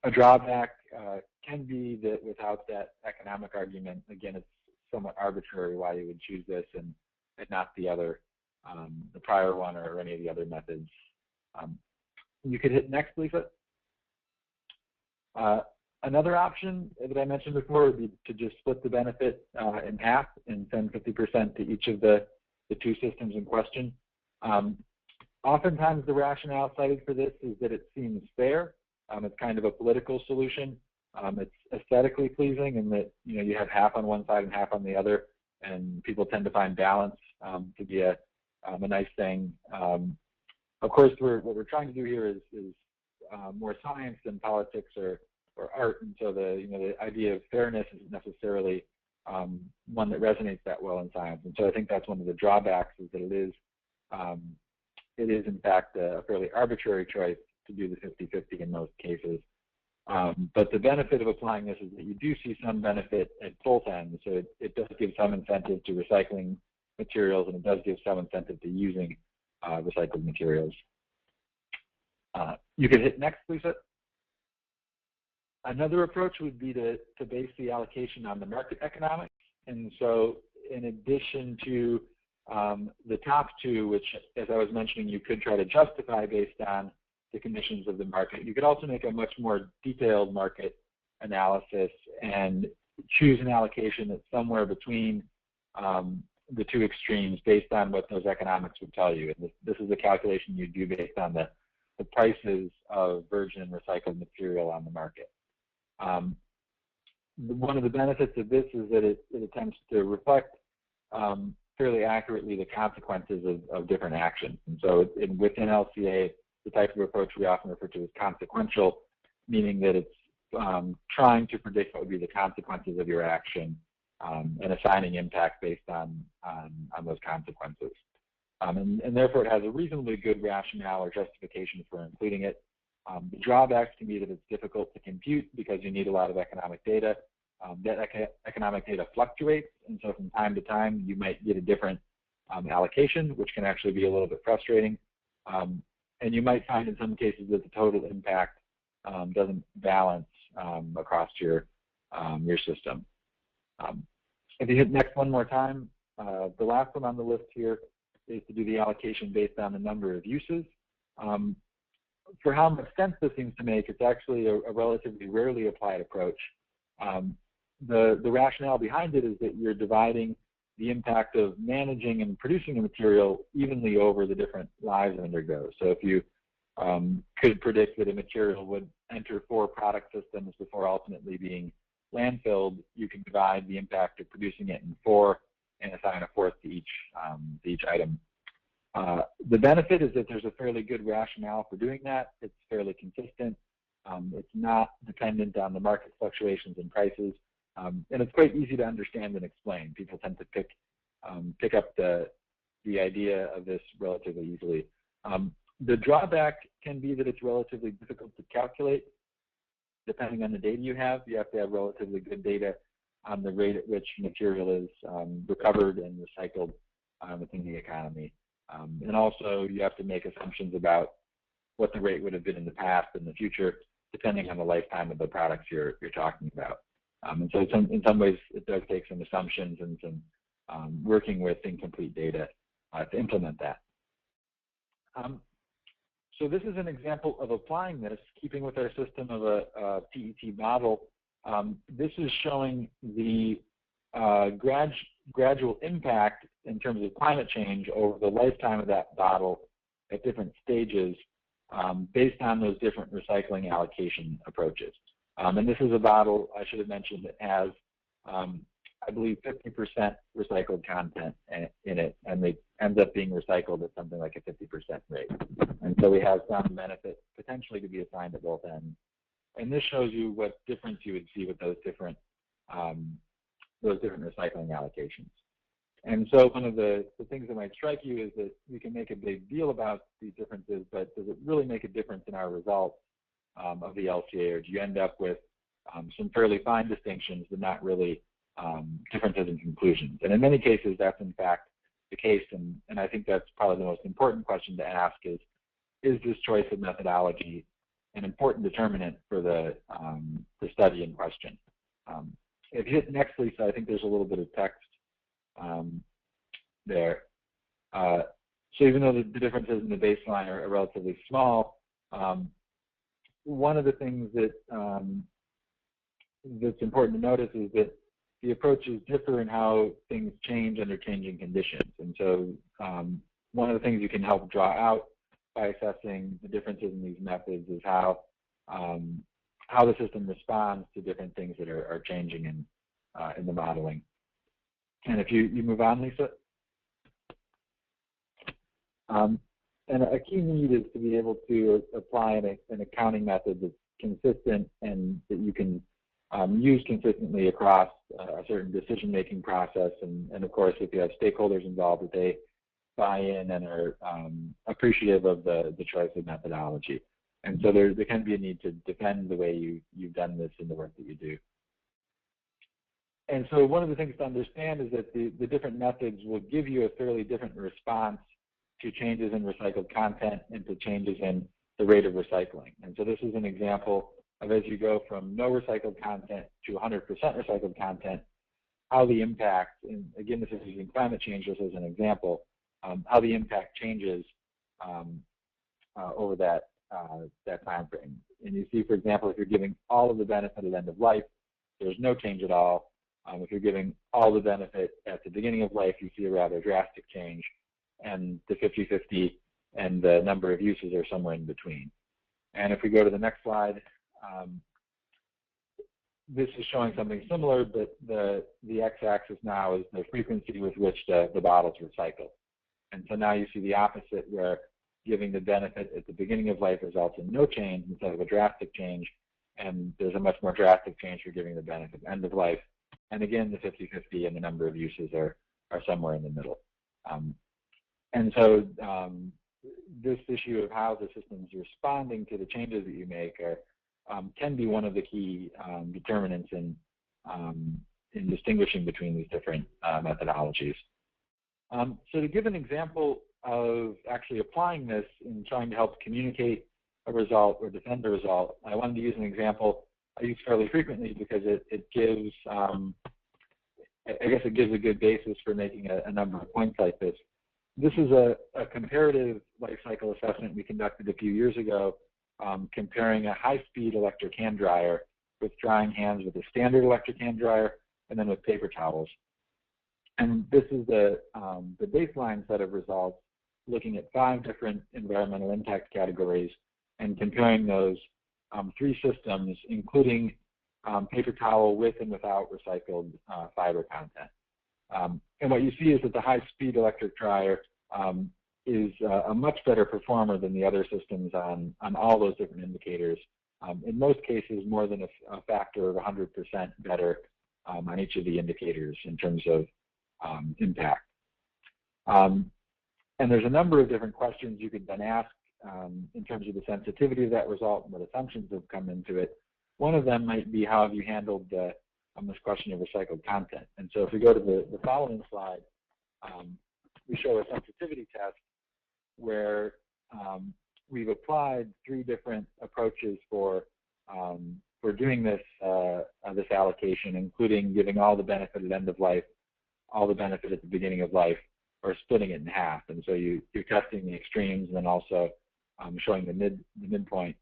A drawback can be that without that economic argument, again, it's somewhat arbitrary why you would choose this and not the other, the prior one or any of the other methods. You could hit next, Lisa. Another option that I mentioned before would be to just split the benefit in half and send 50% to each of the two systems in question. Oftentimes the rationale cited for this is that it seems fair. It's kind of a political solution. It's aesthetically pleasing in that you have half on one side and half on the other, and people tend to find balance to be a nice thing. Of course, what we're trying to do here is more science than politics or art, and so the idea of fairness isn't necessarily one that resonates that well in science. And so I think that's one of the drawbacks is that it is in fact a fairly arbitrary choice to do the 50-50 in most cases. But the benefit of applying this is that you do see some benefit at both ends. So it does give some incentive to recycling materials, and it does give some incentive to using recycled materials. You can hit next, Lisa. Another approach would be to base the allocation on the market economics. And so in addition to the top two, which, as I was mentioning, you could try to justify based on the conditions of the market, you could also make a much more detailed market analysis and choose an allocation that's somewhere between the two extremes based on what those economics would tell you. And this is a calculation you do based on the prices of virgin and recycled material on the market. One of the benefits of this is that it attempts to reflect fairly accurately the consequences of different actions. And so within LCA, the type of approach we often refer to as consequential, meaning that it's trying to predict what would be the consequences of your action and assigning impact based on those consequences. And therefore, it has a reasonably good rationale or justification for including it. The drawbacks can be that it's difficult to compute because you need a lot of economic data. That economic data fluctuates, and so from time to time, you might get a different allocation, which can actually be a little bit frustrating. And you might find in some cases that the total impact doesn't balance across your system. If you hit next one more time, the last one on the list here is to do the allocation based on the number of uses. For how much sense this seems to make, it's actually a relatively rarely applied approach. The rationale behind it is that you're dividing the impact of managing and producing a material evenly over the different lives it undergoes. So if you could predict that a material would enter 4 product systems before ultimately being landfilled, you can divide the impact of producing it in 4 and assign a 4th to each item. The benefit is that there's a fairly good rationale for doing that. It's fairly consistent. It's not dependent on the market fluctuations and prices, and it's quite easy to understand and explain. People tend to pick up the the idea of this relatively easily. The drawback can be that it's relatively difficult to calculate. Depending on the data you have to have relatively good data on the rate at which material is recovered and recycled within the economy. And also, you have to make assumptions about what the rate would have been in the past and the future, depending on the lifetime of the products you're talking about. And so in some ways, it does take some assumptions and some working with incomplete data to implement that. So this is an example of applying this, keeping with our system of a PET bottle. This is showing the gradual impact in terms of climate change over the lifetime of that bottle at different stages based on those different recycling allocation approaches. And this is a bottle, I should have mentioned, that has, I believe, 50% recycled content in it, and it ends up being recycled at something like a 50% rate. And so we have some benefit potentially to be assigned at both ends. And this shows you what difference you would see with those different recycling allocations. And so one of the things that might strike you is that we can make a big deal about these differences, but does it really make a difference in our results of the LCA, or do you end up with some fairly fine distinctions but not really differences in conclusions? And in many cases, that's in fact the case, and I think that's probably the most important question to ask is this choice of methodology an important determinant for the study in question? If you hit next, Lisa, I think there's a little bit of text there. So even though the differences in the baseline are relatively small, one of the things that that's important to notice is that the approaches differ in how things change under changing conditions. And so one of the things you can help draw out by assessing the differences in these methods is how the system responds to different things that are changing in the modeling. And if you move on, Lisa. And a key need is to be able to apply an accounting method that's consistent and that you can use consistently across a certain decision-making process. And of course, if you have stakeholders involved, that they buy in and are appreciative of the choice of methodology. And so there can be a need to defend the way you've done this in the work that you do. And so one of the things to understand is that the different methods will give you a fairly different response to changes in recycled content and to changes in the rate of recycling. And so this is an example of as you go from no recycled content to 100% recycled content, how the impact, and again, this is using climate change just as an example, how the impact changes over that time frame. And you see, for example, if you're giving all of the benefit at end of life, there's no change at all. If you're giving all the benefit at the beginning of life, you see a rather drastic change. And the 50-50 and the number of uses are somewhere in between. And if we go to the next slide, this is showing something similar, but the x-axis now is the frequency with which the bottles recycle. And so now you see the opposite, where giving the benefit at the beginning of life results in no change instead of a drastic change, and there's a much more drastic change for giving the benefit at end of life. And again, the 50-50 and the number of uses are somewhere in the middle. And so this issue of how the system is responding to the changes that you make can be one of the key determinants in distinguishing between these different methodologies. So to give an example of actually applying this and trying to help communicate a result or defend a result, I wanted to use an example I use fairly frequently because it gives, I guess it gives a good basis for making a number of points like this. This is a comparative life cycle assessment we conducted a few years ago, comparing a high-speed electric hand dryer with drying hands with a standard electric hand dryer and then with paper towels. And this is the baseline set of results, looking at 5 different environmental impact categories and comparing those 3 systems, including paper towel with and without recycled fiber content. And what you see is that the high-speed electric dryer is a much better performer than the other systems on all those different indicators. In most cases, more than a factor of 100% better on each of the indicators in terms of impact. And there's a number of different questions you could then ask in terms of the sensitivity of that result and what assumptions have come into it. One of them might be, how have you handled this question of recycled content? And so if we go to the following slide, we show a sensitivity test where we've applied 3 different approaches for doing this this allocation, including giving all the benefit at end of life, all the benefit at the beginning of life, or splitting it in half. And so you're testing the extremes and then also showing the midpoint.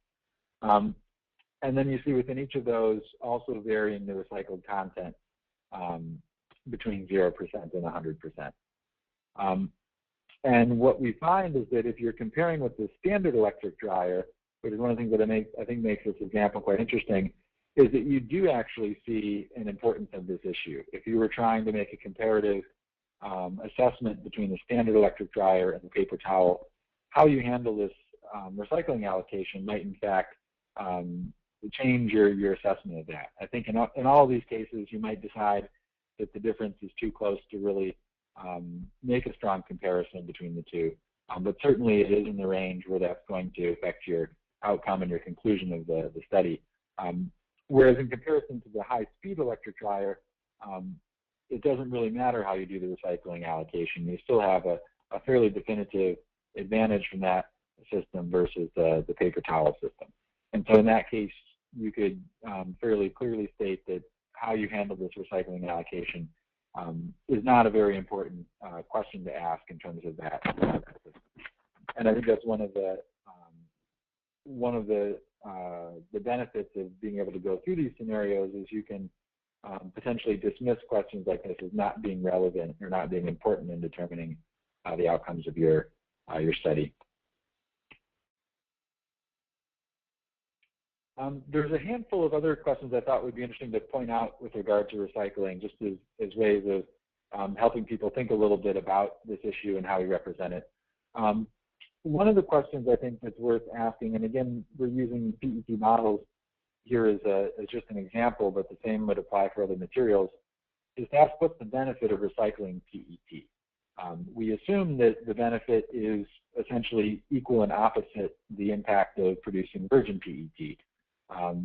And then you see within each of those also varying the recycled content between 0% and 100%. And what we find is that if you're comparing with the standard electric dryer, which is one of the things that I think makes this example quite interesting, is that you do actually see an importance of this issue. If you were trying to make a comparative assessment between the standard electric dryer and the paper towel, how you handle this recycling allocation might in fact change your assessment of that. I think in all of these cases, you might decide that the difference is too close to really make a strong comparison between the two. But certainly it is in the range where that's going to affect your outcome and your conclusion of the study. Whereas in comparison to the high-speed electric dryer, it doesn't really matter how you do the recycling allocation. You still have a fairly definitive advantage from that system versus the paper towel system. And so in that case, you could fairly clearly state that how you handle this recycling allocation is not a very important question to ask in terms of that system. And I think that's one of the benefits of being able to go through these scenarios is you can potentially dismiss questions like this as not being relevant or not being important in determining the outcomes of your study. There's a handful of other questions I thought would be interesting to point out with regard to recycling, just as ways of helping people think a little bit about this issue and how we represent it. One of the questions I think that's worth asking, and again, we're using PET bottles here as just an example, but the same would apply for other materials, is to ask what's the benefit of recycling PET. We assume that the benefit is essentially equal and opposite the impact of producing virgin PET,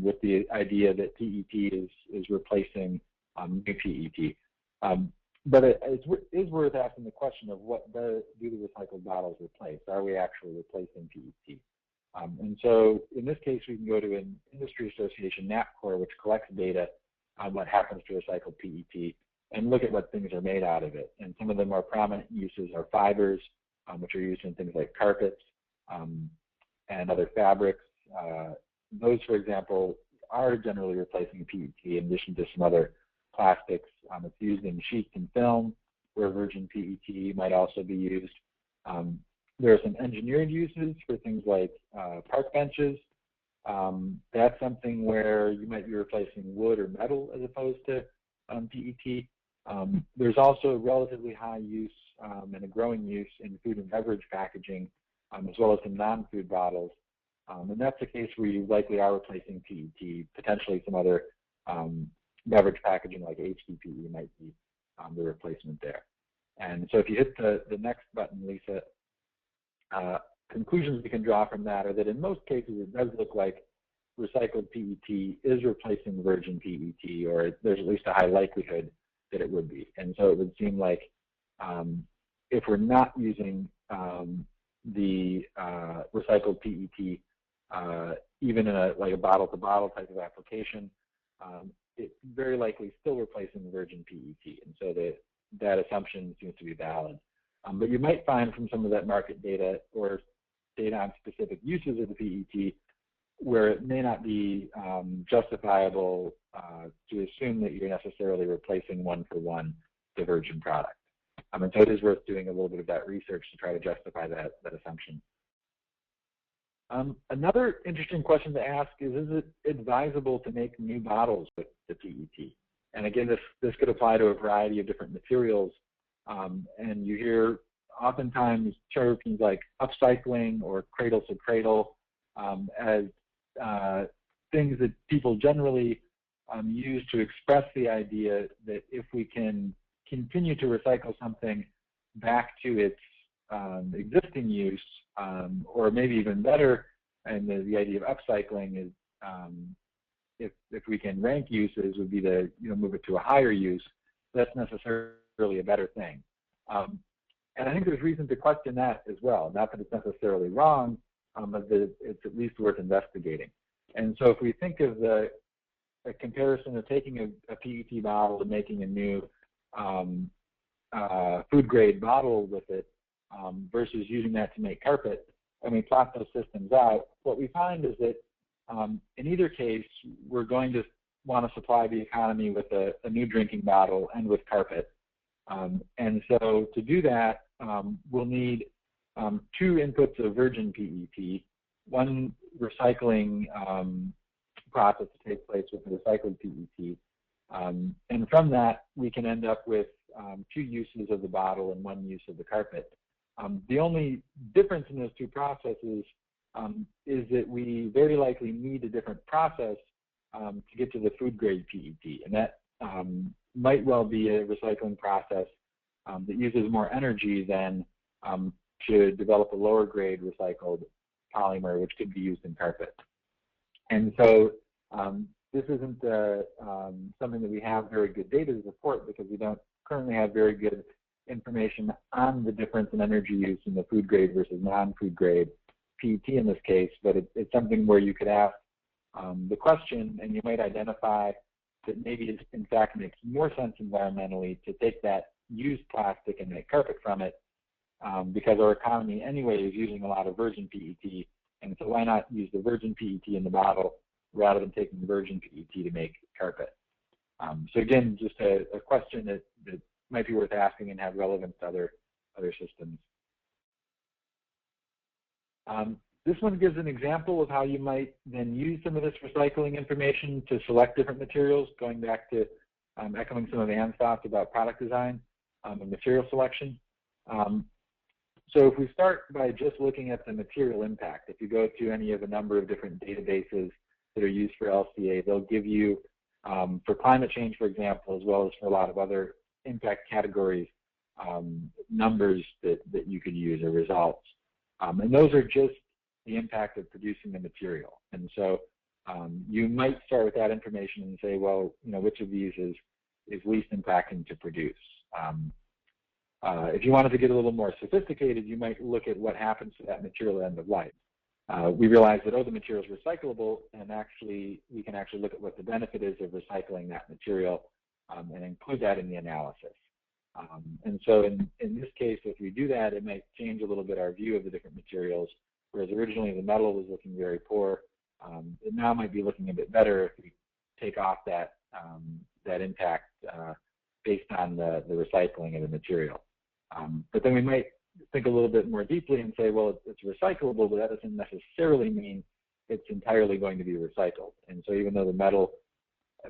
with the idea that PET is replacing new PET. But it is worth asking the question of what do the recycled bottles replace? Are we actually replacing PET? And so in this case, we can go to an industry association, NAPCOR, which collects data on what happens to recycled PET and look at what things are made out of it. And some of the more prominent uses are fibers, which are used in things like carpets and other fabrics. Those, for example, are generally replacing PET in addition to some other plastics. It's used in sheets and film, where virgin PET might also be used. There are some engineered uses for things like park benches. That's something where you might be replacing wood or metal as opposed to PET. There's also relatively high use and a growing use in food and beverage packaging, as well as some non-food bottles. And that's the case where you likely are replacing PET. Potentially some other beverage packaging like HDPE might be the replacement there. And so if you hit the next button, Lisa, conclusions we can draw from that are that in most cases it does look like recycled PET is replacing virgin PET, or there's at least a high likelihood that it would be. And so it would seem like if we're not using the recycled PET, even in a bottle-to-bottle type of application, it's very likely still replacing virgin PET. And so that assumption seems to be valid. But you might find from some of that market data or data on specific uses of the PET where it may not be justifiable to assume that you're necessarily replacing one-for-one the virgin product. And so it is worth doing a little bit of that research to try to justify that assumption. Another interesting question to ask is it advisable to make new bottles with the PET? And again, this could apply to a variety of different materials. And you hear oftentimes terms like upcycling or cradle to cradle as things that people generally use to express the idea that if we can continue to recycle something back to its existing use, or maybe even better, and the idea of upcycling is if we can rank uses would be to move it to a higher use. That's necessarily a better thing. And I think there's reason to question that as well. Not that it's necessarily wrong, but that it's at least worth investigating. And so if we think of a comparison of taking a PET bottle and making a new food grade bottle with it versus using that to make carpet, and we plot those systems out, what we find is that in either case, we're going to want to supply the economy with a new drinking bottle and with carpet. And so to do that, we'll need two inputs of virgin PET, one recycling process to take place with the recycled PET. And from that, we can end up with two uses of the bottle and one use of the carpet. The only difference in those two processes is that we very likely need a different process to get to the food grade PET. And that might well be a recycling process that uses more energy than to develop a lower grade recycled polymer, which could be used in carpet. And so this isn't something that we have very good data to support because we don't currently have very good information on the difference in energy use in the food grade versus non-food grade PET in this case, but it's something where you could ask the question and you might identify that maybe it in fact makes more sense environmentally to take that used plastic and make carpet from it because our economy anyway is using a lot of virgin PET, and so why not use the virgin PET in the bottle rather than taking the virgin PET to make carpet. So again, just a question that might be worth asking and have relevance to other systems. This one gives an example of how you might then use some of this recycling information to select different materials, going back to echoing some of Anne's thoughts about product design and material selection. So if we start by just looking at the material impact, if you go to any of a number of different databases that are used for LCA, they'll give you, for climate change, for example, as well as for a lot of other impact categories, numbers that you could use or results. And those are just the impact of producing the material. And so you might start with that information and say, well, which of these is least impacting to produce? If you wanted to get a little more sophisticated, you might look at what happens to that material at end of life. We realize that, the material is recyclable, and we can actually look at what the benefit is of recycling that material and include that in the analysis. And so in this case, if we do that, it might change a little bit our view of the different materials, whereas originally the metal was looking very poor. It now might be looking a bit better if we take off that impact based on the recycling of the material. But then we might think a little bit more deeply and say, well, it's recyclable, but that doesn't necessarily mean it's entirely going to be recycled. And so even though the metal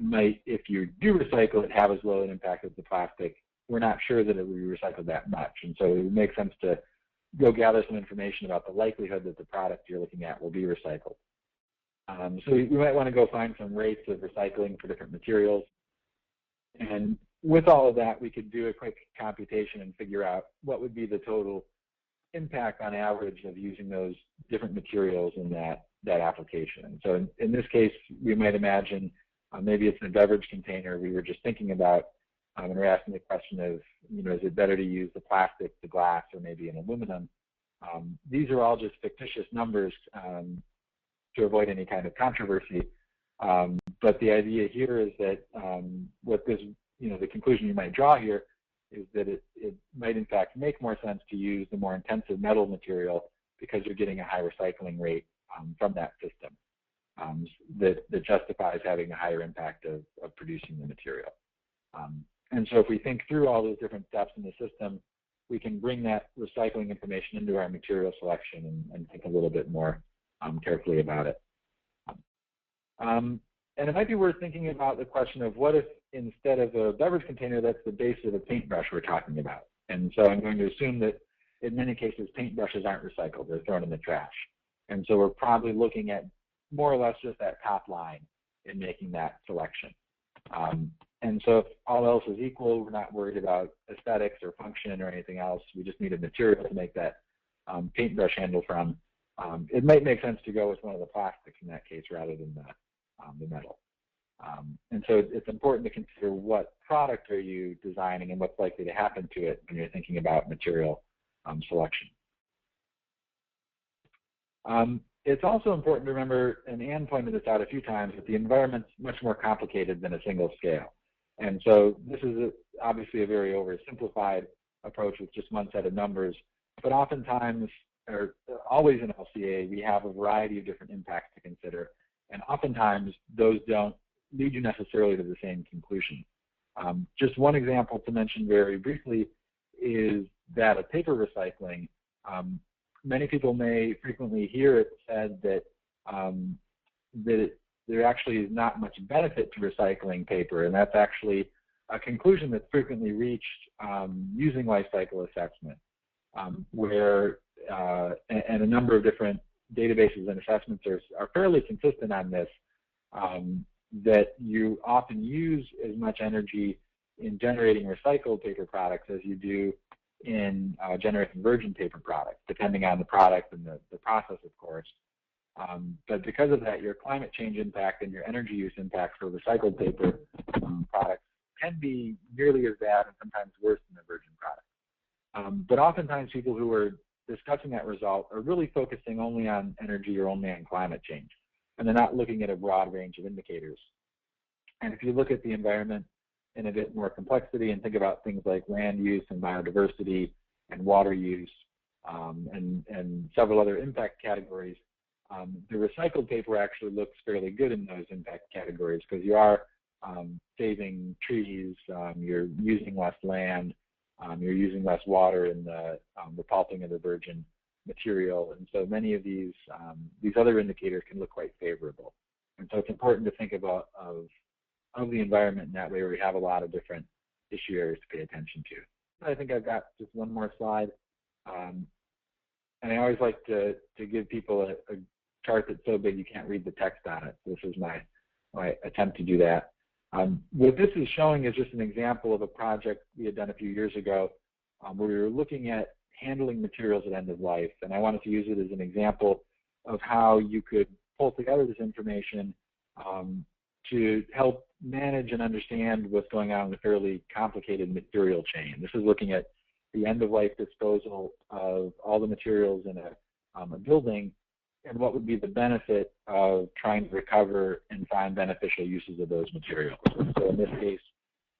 might, if you do recycle it, have as low an impact as the plastic, we're not sure that it will be recycled that much. And so it makes sense to go gather some information about the likelihood that the product you're looking at will be recycled. So we might want to go find some rates of recycling for different materials. And with all of that, we could do a quick computation and figure out what would be the total impact on average of using those different materials in that application. And so in this case, we might imagine maybe it's in a beverage container we were just thinking about, and we're asking the question of, is it better to use the plastic, the glass, or maybe an aluminum? These are all just fictitious numbers to avoid any kind of controversy. But the idea here is that what this, the conclusion you might draw here is that it might in fact make more sense to use the more intensive metal material because you're getting a high recycling rate from that system that justifies having a higher impact of producing the material. And so if we think through all those different steps in the system, we can bring that recycling information into our material selection and think a little bit more carefully about it. And it might be worth thinking about the question of what if instead of a beverage container, that's the base of a paintbrush we're talking about. And so I'm going to assume that in many cases, paintbrushes aren't recycled, they're thrown in the trash. And so we're probably looking at more or less just that top line in making that selection. And so if all else is equal, we're not worried about aesthetics or function or anything else. We just need a material to make that paintbrush handle from. It might make sense to go with one of the plastics in that case rather than the metal. And so it's important to consider what product are you designing and what's likely to happen to it when you're thinking about material selection. It's also important to remember, and Anne pointed this out a few times, that the environment's much more complicated than a single scale. And so this is obviously a very oversimplified approach with just one set of numbers, but oftentimes, or always in LCA, we have a variety of different impacts to consider, and oftentimes those don't lead you necessarily to the same conclusion. Just one example to mention very briefly is that of paper recycling. Many people may frequently hear it said that there actually is not much benefit to recycling paper, and that's actually a conclusion that's frequently reached using life cycle assessment, where and a number of different databases and assessments are fairly consistent on this, that you often use as much energy in generating recycled paper products as you do in generating virgin paper products, depending on the product and the process, of course. But because of that, your climate change impact and your energy use impact for recycled paper products can be nearly as bad and sometimes worse than the virgin product. But oftentimes people who are discussing that result are really focusing only on energy or only on climate change, and they're not looking at a broad range of indicators. And if you look at the environment in a bit more complexity and think about things like land use and biodiversity and water use and several other impact categories, the recycled paper actually looks fairly good in those impact categories because you are saving trees, you're using less land, you're using less water in the pulping of the virgin material, and so many of these other indicators can look quite favorable. And so it's important to think about of the environment in that way, where we have a lot of different issue areas to pay attention to. I think I've got just one more slide, and I always like to give people a chart that's so big you can't read the text on it. This is my attempt to do that. What this is showing is just an example of a project we had done a few years ago where we were looking at handling materials at end of life, and I wanted to use it as an example of how you could pull together this information to help manage and understand what's going on in a fairly complicated material chain. This is looking at the end-of-life disposal of all the materials in a building and what would be the benefit of trying to recover and find beneficial uses of those materials. So in this case,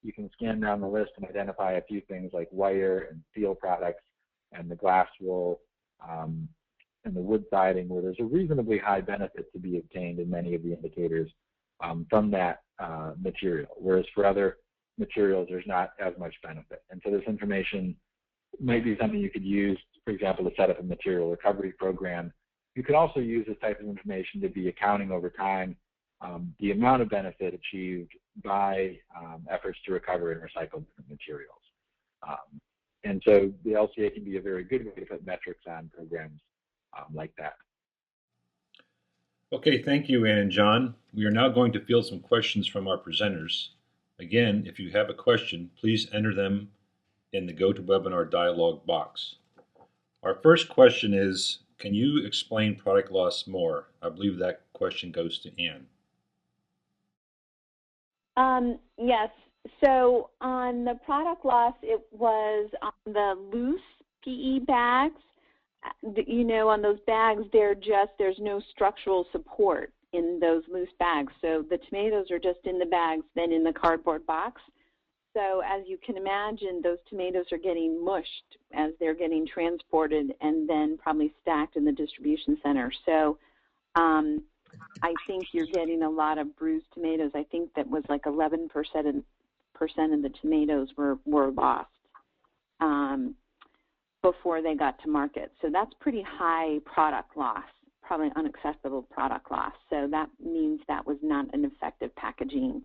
you can scan down the list and identify a few things like wire and steel products and the glass wool and the wood siding, where there's a reasonably high benefit to be obtained in many of the indicators from that material, whereas for other materials there's not as much benefit. And so this information might be something you could use, for example, to set up a material recovery program. You could also use this type of information to be accounting over time the amount of benefit achieved by efforts to recover and recycle different materials. And so the LCA can be a very good way to put metrics on programs like that. Okay, thank you, Ann and John. We are now going to field some questions from our presenters. Again, if you have a question, please enter them in the GoToWebinar dialog box. Our first question is, can you explain product loss more? I believe that question goes to Ann. Yes. So on the product loss, it was on the loose PE bags. You know, on those bags, there's no structural support in those loose bags. So the tomatoes are just in the bags, then in the cardboard box. So as you can imagine, those tomatoes are getting mushed as they're getting transported and then probably stacked in the distribution center. So I think you're getting a lot of bruised tomatoes. I think that was like 11% of the tomatoes were lost before they got to market. So that's pretty high product loss, probably unacceptable product loss. So that means that was not an effective packaging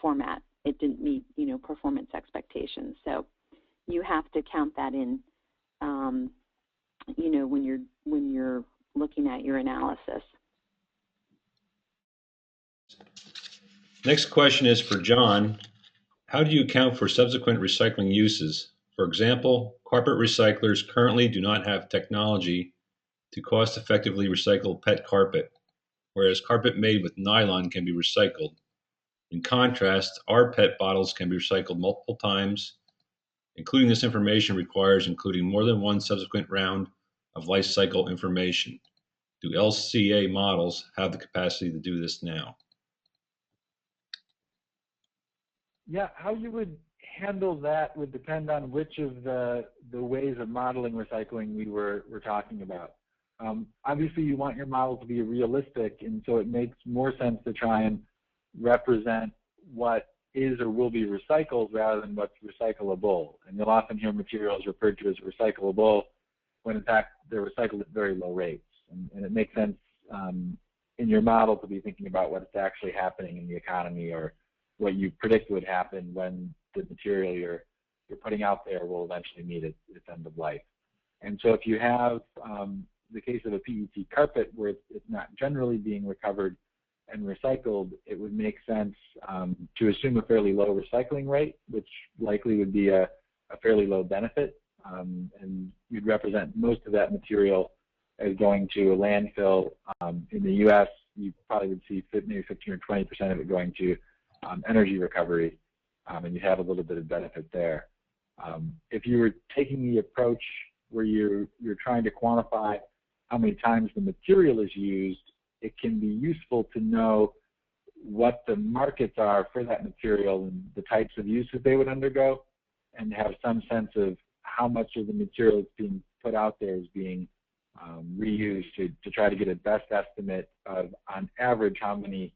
format. It didn't meet, you know, performance expectations. So you have to count that in, you know, when you're looking at your analysis. Next question is for John. How do you account for subsequent recycling uses? For example, carpet recyclers currently do not have technology to cost effectively recycle PET carpet, whereas carpet made with nylon can be recycled. In contrast, our PET bottles can be recycled multiple times. Including this information requires including more than one subsequent round of life cycle information. Do LCA models have the capacity to do this now? Yeah, how you would handle that would depend on which of the ways of modeling recycling we're talking about. Obviously, you want your model to be realistic, and so it makes more sense to try and represent what is or will be recycled rather than what's recyclable. And you'll often hear materials referred to as recyclable when in fact they're recycled at very low rates. And it makes sense in your model to be thinking about what's actually happening in the economy or what you predict would happen when the material you're putting out there will eventually meet its end of life. And so if you have the case of a PET carpet where it's not generally being recovered and recycled, it would make sense to assume a fairly low recycling rate, which likely would be a fairly low benefit. And you'd represent most of that material as going to a landfill. In the U.S., you probably would see maybe 15 or 20% of it going to energy recovery, and you have a little bit of benefit there. If you were taking the approach where you're trying to quantify how many times the material is used, it can be useful to know what the markets are for that material and the types of uses they would undergo, and have some sense of how much of the material that's being put out there is being reused to try to get a best estimate of, on average, how many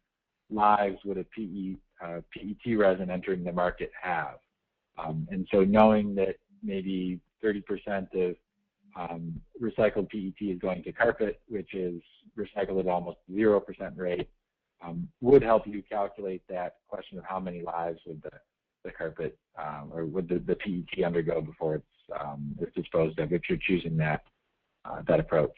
lives would a PET resin entering the market have. And so knowing that maybe 30% of recycled PET is going to carpet, which is recycled at almost 0% rate, would help you calculate that question of how many lives would the carpet or would the PET undergo before it's disposed of, if you're choosing that approach.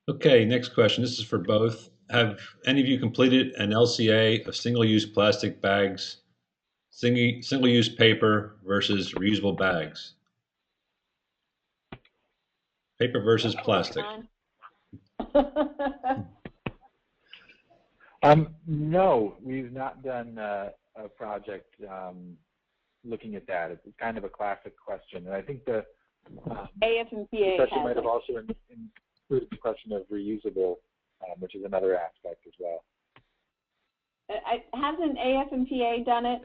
Okay, next question. This is for both. Have any of you completed an LCA of single-use plastic bags, single-use paper versus reusable bags? Paper versus plastic. No, we've not done a project looking at that. It's kind of a classic question, and I think the question might have also included the question of reusable, which is another aspect as well. Hasn't AF&PA done it?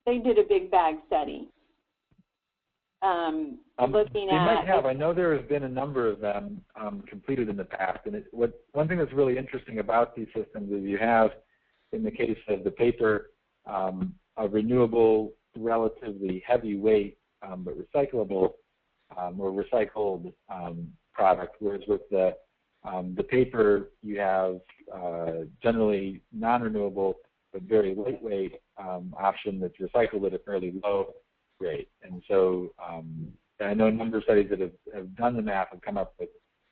They did a big bag study. Looking they at, might have. I know there have been a number of them completed in the past, and one thing that's really interesting about these systems is you have, in the case of the paper, a renewable, relatively heavy weight, but recyclable or recycled product, whereas with the paper you have generally non-renewable but very lightweight option that's recycled at a fairly low rate. And so I know a number of studies that have done the math and come up with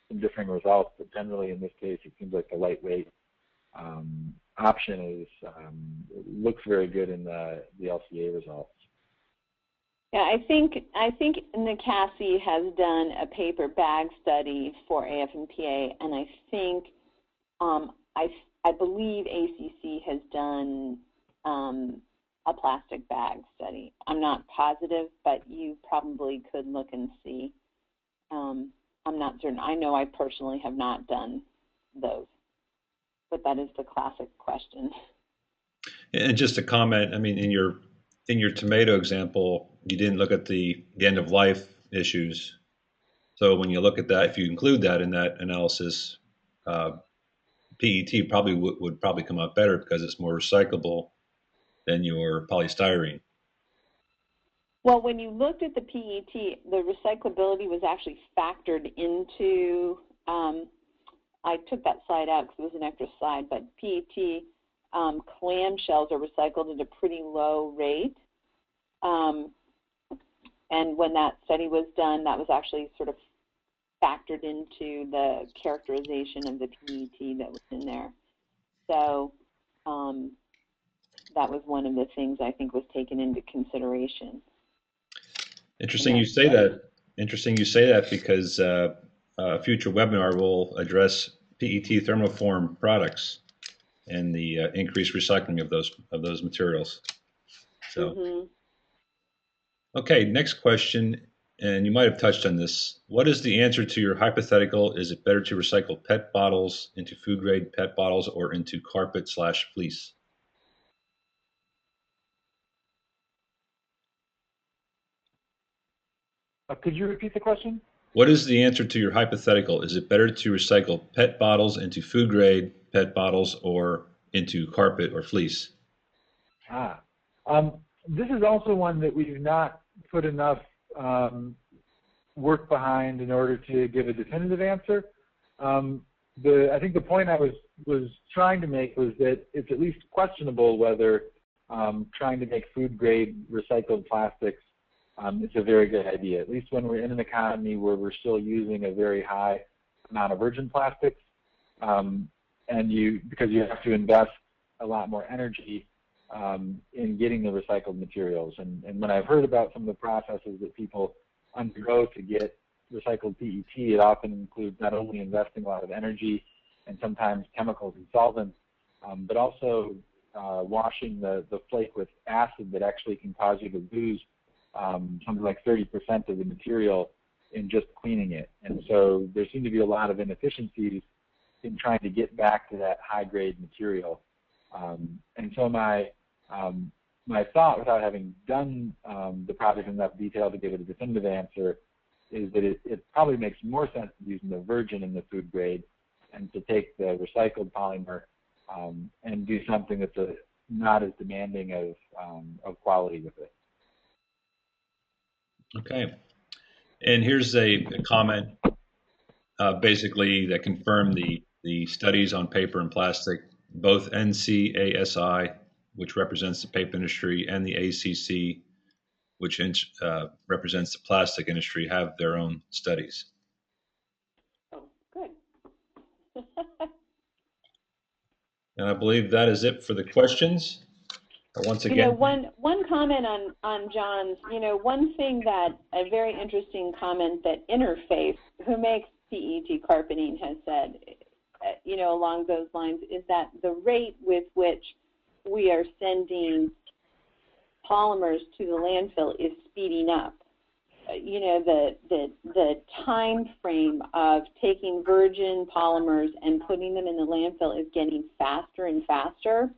some differing results, but generally in this case it seems like the lightweight option looks very good in the LCA results. Yeah, I think Nicassi has done a paper bag study for AF&PA, and I think I believe ACC has done a plastic bag study. I'm not positive, but you probably could look and see. I'm not certain. I know I personally have not done those, but that is the classic question. And just a comment, I mean, in your tomato example, you didn't look at the end of life issues. So when you look at that, if you include that in that analysis, PET probably would probably come out better because it's more recyclable than your polystyrene. Well, when you looked at the PET, the recyclability was actually factored into, I took that slide out because it was an extra slide, but PET clamshells are recycled at a pretty low rate. And when that study was done, that was actually sort of factored into the characterization of the PET that was in there. So that was one of the things I think was taken into consideration. Interesting you say that. Interesting you say that because a future webinar will address PET thermoform products and the increased recycling of those materials. So, okay, next question, and you might have touched on this. What is the answer to your hypothetical? Is it better to recycle PET bottles into food grade PET bottles or into carpet/fleece? Could you repeat the question? What is the answer to your hypothetical? Is it better to recycle PET bottles into food grade PET bottles or into carpet or fleece? This is also one that we've not put enough work behind in order to give a definitive answer. I think the point I was trying to make was that it's at least questionable whether trying to make food grade recycled plastics is a very good idea, at least when we're in an economy where we're still using a very high amount of virgin plastics, because you have to invest a lot more energy in getting the recycled materials. And when I've heard about some of the processes that people undergo to get recycled PET, it often includes not only investing a lot of energy and sometimes chemicals and solvents, but also washing the flake with acid that actually can cause you to lose something like 30% of the material in just cleaning it. And so there seem to be a lot of inefficiencies in trying to get back to that high-grade material. And so my thought, without having done the project in enough detail to give it a definitive answer, is that it probably makes more sense using the virgin in the food grade and to take the recycled polymer and do something that's not as demanding of quality with it. Okay. And here's a comment basically that confirmed the studies on paper and plastic. Both NCASI, which represents the paper industry, and the ACC, which represents the plastic industry, have their own studies. Oh, good. And I believe that is it for the questions. Once again, one comment on John's, one thing that a very interesting comment that Interface, who makes PET carpeting, has said, along those lines, is that the rate with which we are sending polymers to the landfill is speeding up. The time frame of taking virgin polymers and putting them in the landfill is getting faster and faster.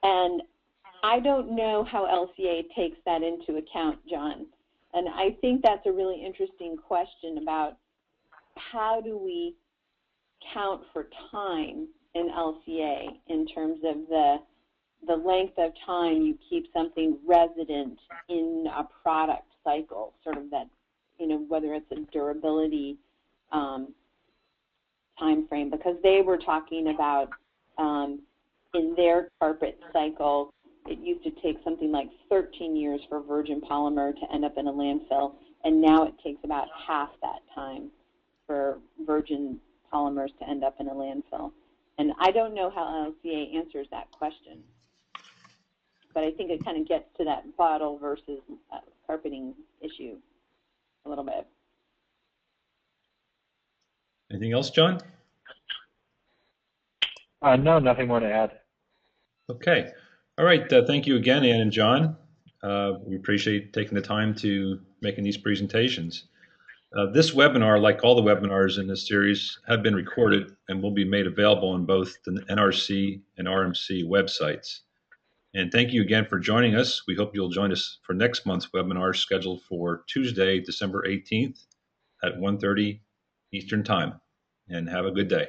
And I don't know how LCA takes that into account, John. And I think that's a really interesting question about how do we count for time in LCA in terms of the length of time you keep something resident in a product cycle, sort of that, whether it's a durability time frame, because they were talking about in their carpet cycle, it used to take something like 13 years for virgin polymer to end up in a landfill, and now it takes about half that time for virgin polymers to end up in a landfill. And I don't know how LCA answers that question, but I think it kind of gets to that bottle versus carpeting issue a little bit. Anything else, John? No, nothing more to add. Okay. All right. Thank you again, Ann and John. We appreciate taking the time to making these presentations. This webinar, like all the webinars in this series, have been recorded and will be made available on both the NRC and RMC websites. And thank you again for joining us. We hope you'll join us for next month's webinar scheduled for Tuesday, December 18th at 1:30 Eastern Time. And have a good day.